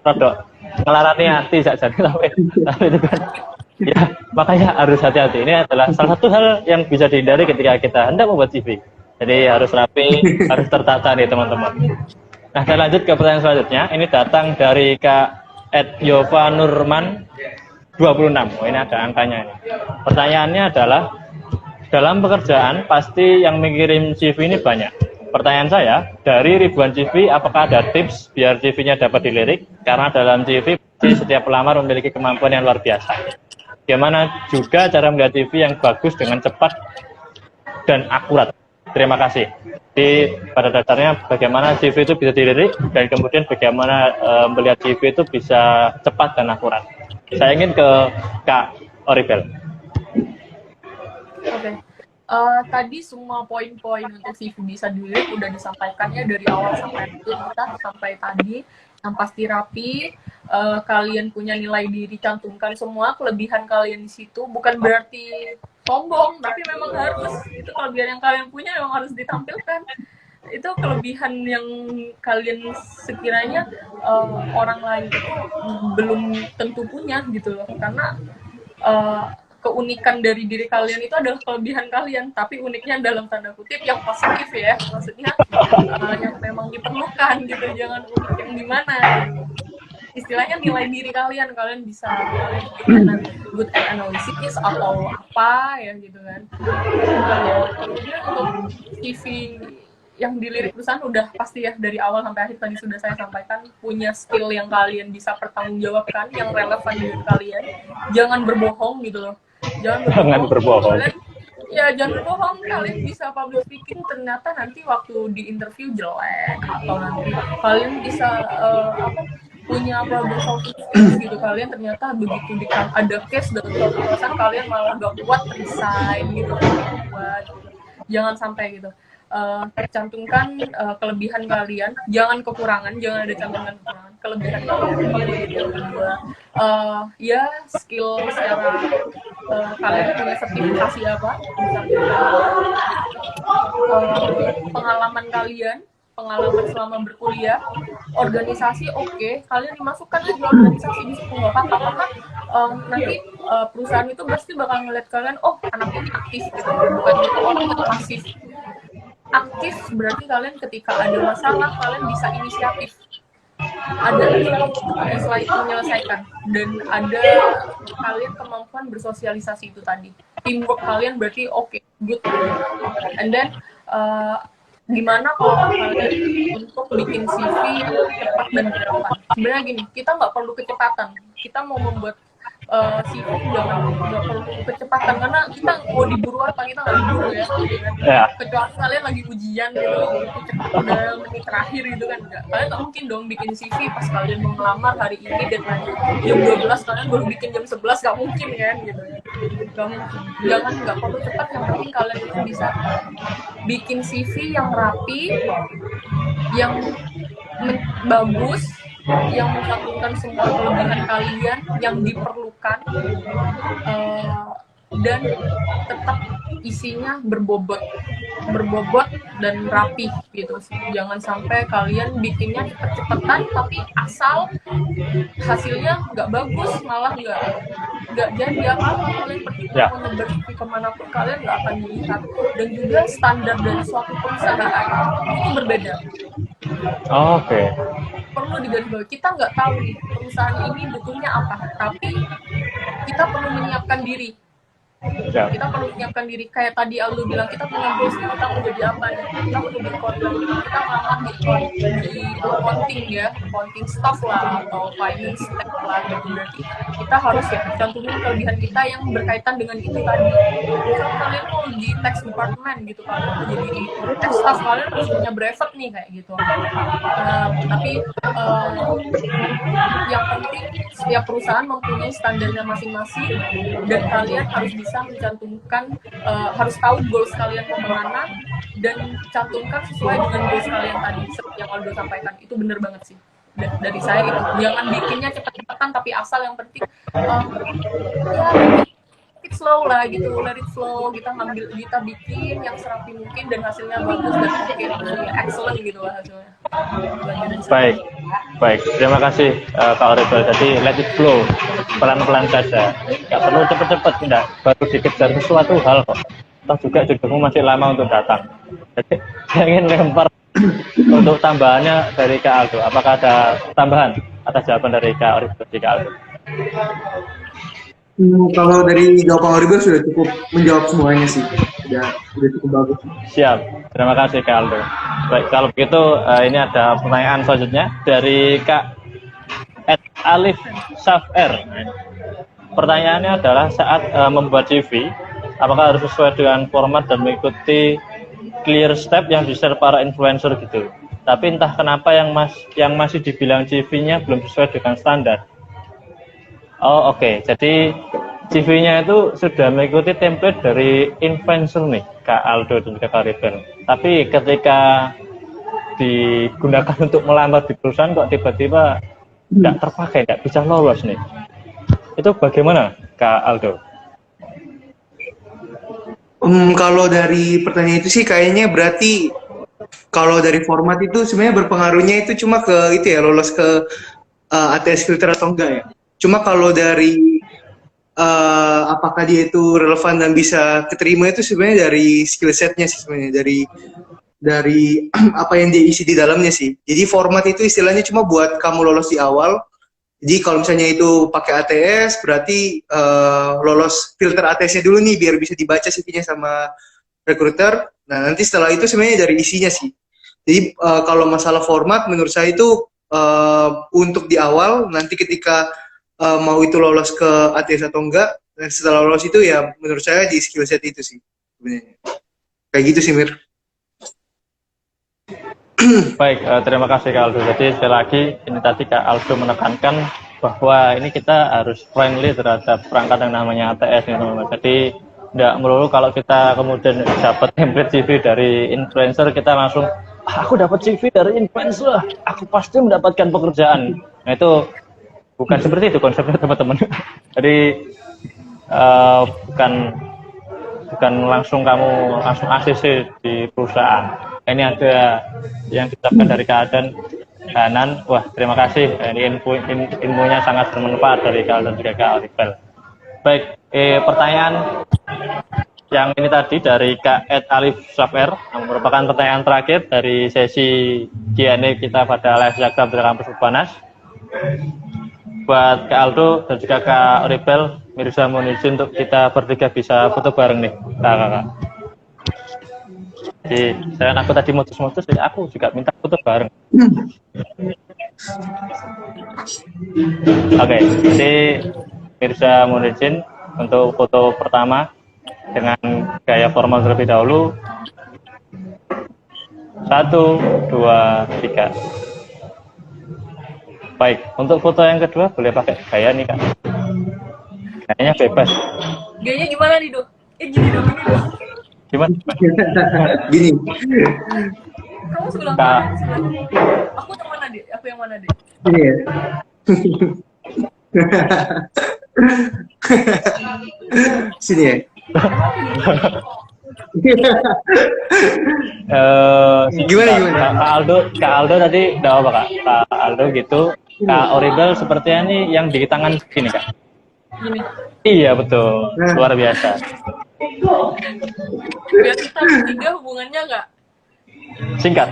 produk ngelarani hati saja, tapi itu kan ya, makanya harus hati-hati. Ini adalah salah satu hal yang bisa dihindari ketika kita hendak membuat CV. Jadi harus rapi, harus tertata nih teman-teman. Nah, saya lanjut ke pertanyaan selanjutnya. Ini datang dari Kak Yova Nurman 26. Oh, ini ada angkanya ini. Pertanyaannya adalah, dalam pekerjaan pasti yang mengirim CV ini banyak. Pertanyaan saya, dari ribuan CV, apakah ada tips biar CV-nya dapat dilirik? Karena dalam CV setiap pelamar memiliki kemampuan yang luar biasa. Bagaimana juga cara melihat CV yang bagus dengan cepat dan akurat? Terima kasih. Jadi pada dasarnya bagaimana CV itu bisa dilirik dan kemudian bagaimana melihat CV itu bisa cepat dan akurat. Saya ingin ke Kak Oribel. Oke. Tadi semua poin-poin untuk CV bisa dilirik udah disampaikannya dari awal sampai akhir kita sampai tadi. Yang pasti rapi, kalian punya nilai diri, cantumkan semua kelebihan kalian di situ. Bukan berarti sombong, tapi memang harus, itu kelebihan yang kalian punya memang harus ditampilkan. Itu kelebihan yang kalian sekiranya orang lain itu belum tentu punya gitu loh. Karena keunikan dari diri kalian itu adalah kelebihan kalian, tapi uniknya dalam tanda kutip yang positif ya, maksudnya yang memang diperlukan gitu, jangan unik yang gimana. Istilahnya nilai diri kalian bisa good at analysis atau apa ya gitu kan. Kemudian untuk CV yang dilirik perusahaan udah pasti ya dari awal sampai akhir tadi sudah saya sampaikan, punya skill yang kalian bisa pertanggungjawabkan, yang relevan dengan kalian. Jangan berbohong gitu loh. Jangan berbohong. Jangan berbohong. Kalian bisa public speaking, ternyata nanti waktu di interview jelek, atau nanti kalian bisa punya problem solving skills gitu, kalian ternyata begitu ada case dalam perusahaan kalian malah gak kuat, resign gitu, jangan sampai gitu. Cantumkan kelebihan kalian, jangan kekurangan, jangan ada cantuman kekurangan, kelebihan kalian. Yang kedua, ya skill secara kalian punya sertifikasi apa, pengalaman kalian, pengalaman selama berkuliah, organisasi oke, kalian dimasukkan ke organisasi di situ nggak apa-apa, karena nanti perusahaan itu pasti bakal ngeliat kalian, oh anak ini aktif gitu, bukan gitu orang yang pasif. Aktif berarti kalian ketika ada masalah kalian bisa inisiatif, ada menyelesaikan, dan ada kalian kemampuan bersosialisasi itu tadi, teamwork kalian berarti oke, good. And then gimana kalau kalian untuk bikin CV yang cepat dan relevan? Sebenarnya gini, kita nggak perlu kecepatan. Kita mau membuat CV nggak perlu kecepatan, karena kita mau diburu apa, kita nggak diburu ya, gitu kan. Ya. Kecuali kalian lagi ujian gitu, cepat udah menit terakhir gitu kan, enggak. Kalian nggak mungkin dong bikin CV pas kalian mau melamar hari ini dan jam 12 kalian baru bikin jam 11, nggak mungkin kan gitu. Nggak perlu cepat, yang penting kalian itu bisa bikin CV yang rapi, yang bagus, yang mencantumkan semua kelebihan kalian yang diperlukan, dan tetap isinya berbobot dan rapi gitu sih. Jangan sampai kalian bikinnya cepet-cepetan tapi asal hasilnya nggak bagus, malah nggak jadi apa-apa. Kalian pergi mau nyebar CV kemanapun kalian nggak akan dilihat. Dan juga standar dari suatu perusahaan itu berbeda. Oke. Perlu digarisbawahi, kita nggak tahu nih perusahaan ini butuhnya apa, tapi kita perlu menyiapkan diri. Ya. Kita perlu menyiapkan diri, kayak tadi Aldo bilang, kita punya goals, kita mau jadi apa nih, kita mau jadi kita ngelamar di accounting ya, accounting staff lah atau finance tech lah gitu. Berarti kita harus ya cantumin kelebihan kita yang berkaitan dengan itu tadi. Misal kalian mau di tax department gitu, kalian mau jadi tax staff, kalian harus punya brevet nih kayak gitu. Tapi yang penting setiap perusahaan mempunyai standarnya masing-masing, dan kalian harus bisa mencantumkan, harus tahu goals kalian mau kemana dan cantumkan sesuai dengan goals kalian tadi yang Aldo sampaikan. Itu bener banget sih dari saya itu. Jangan bikinnya cepet-cepetan tapi asal, yang penting ya it slow lah gitu, let it flow. Kita bikin yang serapi mungkin dan hasilnya bagus dan oke, excellent gitu lah hasilnya. Baik, terima kasih Kak Oribel. Jadi let it flow, pelan-pelan saja, nggak perlu cepet-cepet, tidak baru dikejar sesuatu hal kok. Toh juga jodohmu masih lama untuk datang. Jadi saya ingin lempar untuk tambahannya dari Kak Aldo. Apakah ada tambahan atas jawaban dari Kak Oribel? Kak Aldo. Kalau dari jawaban Oribel sudah cukup menjawab semuanya sih, sudah cukup bagus. Siap, terima kasih Kak Aldo. Baik, kalau begitu ini ada pertanyaan selanjutnya dari Kak Alif Safr. Pertanyaannya adalah saat membuat CV, apakah harus sesuai dengan format dan mengikuti clear step yang di-share para influencer gitu? Tapi entah kenapa yang masih dibilang CV-nya belum sesuai dengan standar. Oh oke. Jadi CV-nya itu sudah mengikuti template dari influencer nih, Kak Aldo dan Kak Oribel. Tapi ketika digunakan untuk melamar di perusahaan kok tiba-tiba tidak terpakai, tidak bisa lolos nih. Itu bagaimana, Kak Aldo? Kalau dari pertanyaan itu sih kayaknya berarti kalau dari format itu sebenarnya berpengaruhnya itu cuma ke itu ya, lolos ke ATS filter atau enggak ya. Cuma kalau dari apakah dia itu relevan dan bisa keterima itu sebenarnya dari skill setnya sih, sebenarnya dari apa yang dia isi di dalamnya sih. Jadi format itu istilahnya cuma buat kamu lolos di awal. Jadi kalau misalnya itu pakai ATS berarti lolos filter ATS-nya dulu nih biar bisa dibaca CV-nya sama recruiter. Nah nanti setelah itu sebenarnya dari isinya sih. Jadi kalau masalah format menurut saya itu untuk di awal, nanti ketika mau itu lolos ke ATS atau enggak, dan setelah lolos itu ya menurut saya di skill set itu sih sebenarnya. Kayak gitu sih Mir. Baik, terima kasih Kak Aldo. Jadi sekali lagi ini tadi Kak Aldo menekankan bahwa ini kita harus friendly terhadap perangkat yang namanya ATS ya teman-teman. Jadi tidak melulu kalau kita kemudian dapat template CV dari influencer kita langsung aku dapat CV dari influencer, aku pasti mendapatkan pekerjaan. Nah itu bukan seperti itu konsepnya teman-teman. Jadi bukan langsung kamu langsung ACC di perusahaan. Ini ada yang ditetapkan dari keadaan Hanan. Wah terima kasih, ini ilmunya sangat bermanfaat dari Kak dan juga Kak Oribel. Baik, pertanyaan yang ini tadi dari Kak Ed Alif Safir, yang merupakan pertanyaan terakhir dari sesi Q&A kita pada live Instagram dari Kampus Perbanas. Buat Kak Aldo dan juga Kak Oribel, Mirza mohon izin untuk kita bertiga bisa foto bareng nih, Kakak. Jadi saya aku tadi mutus-mutus, jadi aku juga minta foto bareng. Oke, jadi Mirza mohon izin untuk foto pertama dengan gaya formal terlebih dahulu. 1, 2, 3. Baik, untuk foto yang kedua boleh pakai gaya nih Kak. Gayanya bebas. Gayanya gimana nih, Dok? Gini dong, gini dong. Gimana? Gini. Kamu sebelah Kak. mana? Sebelah. Aku yang mana, Dek? Aku yang mana, Dek? Gini ya. Sini ya. Gimana? Kak Aldo tadi udah apa Kak? Kak Aldo gitu. Kak Oribel sepertinya nih yang di tangan sini Kak. Gini. Iya betul, luar biasa. Biar kita bertiga hubungannya nggak? Singkat.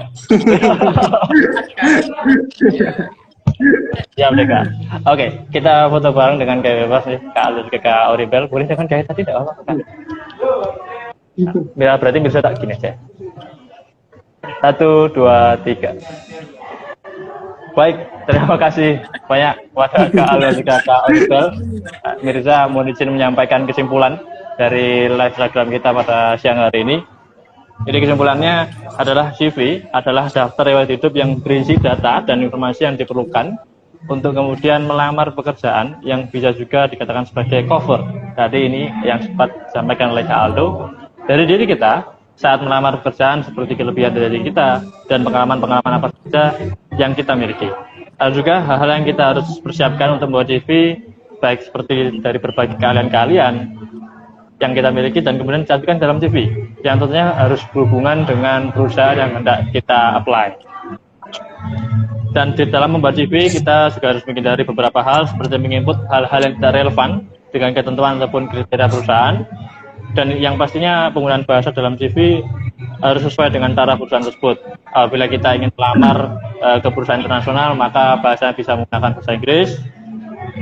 Siap deh Kak. Oke, kita foto bareng dengan gaya bebas nih. Kak Aldo juga Kak Oribel. Boleh dengan gaya tadi tidak apa-apa Kak? Nah, berarti bisa tak gini aja. 1, 2, 3. Baik, terima kasih banyak kepada Kak Aldo dan juga Kak Oribel. Mirza mohon izin menyampaikan kesimpulan dari live Instagram kita pada siang hari ini. Jadi kesimpulannya adalah CV adalah daftar riwayat hidup yang berisi data dan informasi yang diperlukan untuk kemudian melamar pekerjaan yang bisa juga dikatakan sebagai cover. Tadi ini yang sempat disampaikan oleh Kak Aldo. Dari diri kita saat melamar pekerjaan seperti kelebihan dari kita dan pengalaman-pengalaman apa saja yang kita miliki. Ada juga hal-hal yang kita harus persiapkan untuk membuat CV, baik seperti dari berbagai keahlian-keahlian yang kita miliki dan kemudian dicantumkan dalam CV yang tentunya harus berhubungan dengan perusahaan yang hendak kita apply. Dan di dalam membuat CV kita juga harus menghindari beberapa hal seperti menginput hal-hal yang tidak relevan dengan ketentuan ataupun kriteria perusahaan. Dan yang pastinya penggunaan bahasa dalam CV harus sesuai dengan taraf perusahaan tersebut. Apabila kita ingin melamar ke perusahaan internasional, maka bahasa bisa menggunakan bahasa Inggris,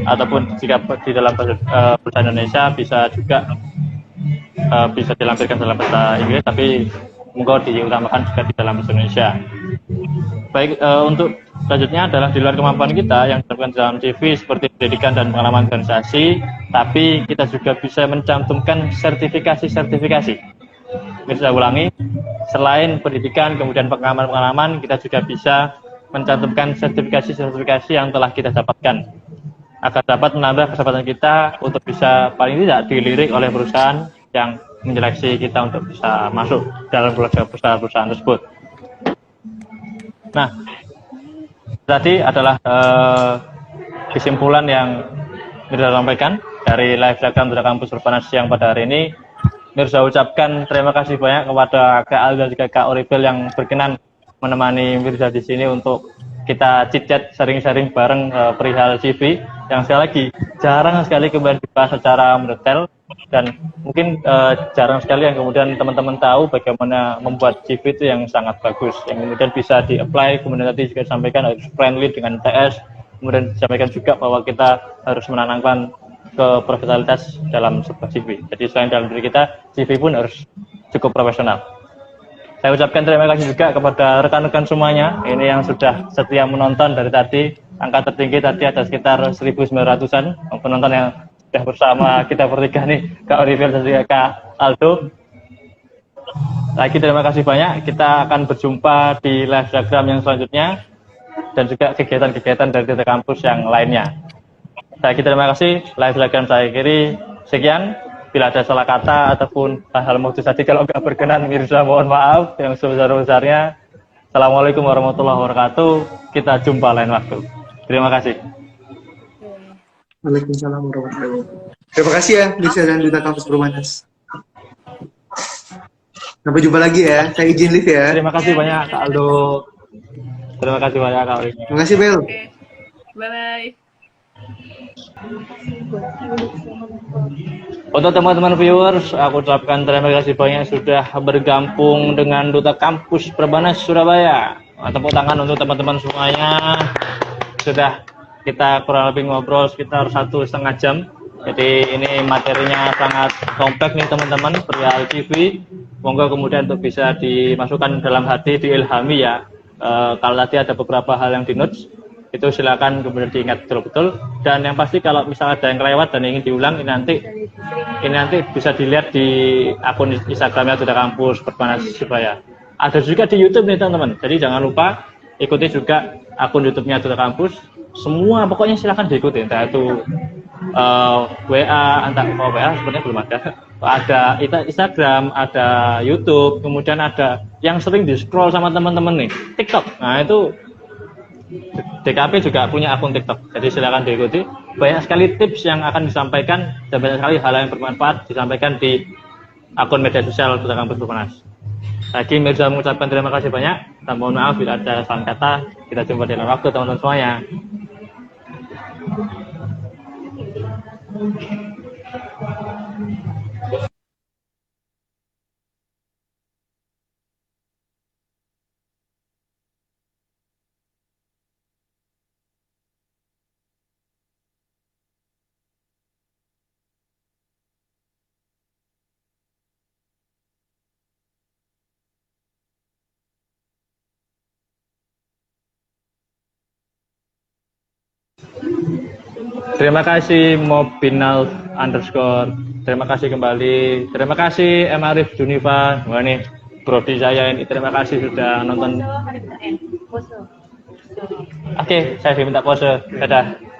ataupun jika di dalam perusahaan Indonesia bisa juga bisa dilampirkan dalam bahasa Inggris, tapi monggo diutamakan juga di dalam bahasa Indonesia. Baik, untuk selanjutnya adalah di luar kemampuan kita yang dilakukan dalam CV seperti pendidikan dan pengalaman organisasi, tapi kita juga bisa mencantumkan sertifikasi. Bisa ulangi, selain pendidikan kemudian pengalaman-pengalaman, kita juga bisa mencantumkan sertifikasi yang telah kita dapatkan agar dapat menambah kesempatan kita untuk bisa paling tidak dilirik oleh perusahaan yang menyeleksi kita untuk bisa masuk dalam perusahaan tersebut. Nah, tadi adalah kesimpulan yang Mirza sampaikan dari live Instagram dari Kampus Perbanas siang pada hari ini. Mirza ucapkan terima kasih banyak kepada Kak Aldo dan juga Kak Oribel yang berkenan menemani Mirza di sini untuk kita chit-chat, sharing-sharing bareng perihal CV yang sekali lagi jarang sekali kemudian dibahas secara mendetail dan mungkin jarang sekali yang kemudian teman-teman tahu bagaimana membuat CV itu yang sangat bagus yang kemudian bisa di-apply, kemudian tadi juga disampaikan harus friendly dengan TS, kemudian disampaikan juga bahwa kita harus menanamkan profesionalitas dalam sebuah CV. Jadi selain dalam diri kita, CV pun harus cukup profesional. Saya ucapkan terima kasih juga kepada rekan-rekan semuanya ini yang sudah setia menonton dari tadi. Angka tertinggi tadi ada sekitar 1.900-an penonton yang sudah bersama kita bertiga nih, Kak Oribel dan juga Kak Aldo. Lagi terima kasih banyak. Kita akan berjumpa di live Instagram yang selanjutnya dan juga kegiatan-kegiatan dari TT Kampus yang lainnya. Lagi terima kasih. Live Instagram saya kiri. Sekian. Bila ada salah kata ataupun hal-hal modus tadi kalau nggak berkenan, Mirza mohon maaf yang sebesar-besarnya. Assalamualaikum warahmatullahi wabarakatuh. Kita jumpa lain waktu. Terima kasih. Waalaikumsalam warahmatullahi wabarakatuh. Terima kasih ya Mirza dan Duta Kampus Perbanas. Sampai jumpa lagi ya. Saya izin live ya. Terima kasih banyak Kak Aldo. Terima kasih banyak Kak Aldo. Terima kasih Bel. Oke. Bye-bye. Untuk teman-teman viewers, aku ucapkan terima kasih banyak sudah bergabung dengan Duta Kampus Perbanas Surabaya. Tepuk tangan untuk teman-teman semuanya. Sudah kita kurang lebih ngobrol sekitar 1,5 jam. Jadi ini materinya sangat kompleks nih teman-teman, perihal CV. Monggo kemudian untuk bisa dimasukkan dalam hati, diilhami ya. Kalau tadi ada beberapa hal yang di notes, itu silakan kemudian diingat betul-betul. Dan yang pasti kalau misalnya ada yang kelewat dan ingin diulang, ini nanti bisa dilihat di akun Instagramnya Duta Kampus Perbanas Surabaya. Ada juga di YouTube nih teman-teman. Jadi jangan lupa ikuti juga akun YouTube-nya Duta Kampus. Semua pokoknya silakan diikuti. Entah itu WA, WA sebenarnya belum ada. Ada Instagram, ada YouTube, kemudian ada yang sering di scroll sama teman-teman nih, TikTok. Nah itu DKP juga punya akun TikTok, jadi silakan diikuti. Banyak sekali tips yang akan disampaikan dan banyak sekali hal yang bermanfaat disampaikan di akun media sosial Duta Kampus Perbanas. Lagi Mirza mengucapkan terima kasih banyak dan mohon maaf bila ada salah kata. Kita jumpa di lain waktu teman-teman semuanya. Terima kasih Mobinal underscore. Terima kasih kembali. Terima kasih M Arif Juniva. Wah nih Brody saya ini. Terima kasih sudah nonton. Oke, saya diminta pose. Dadah.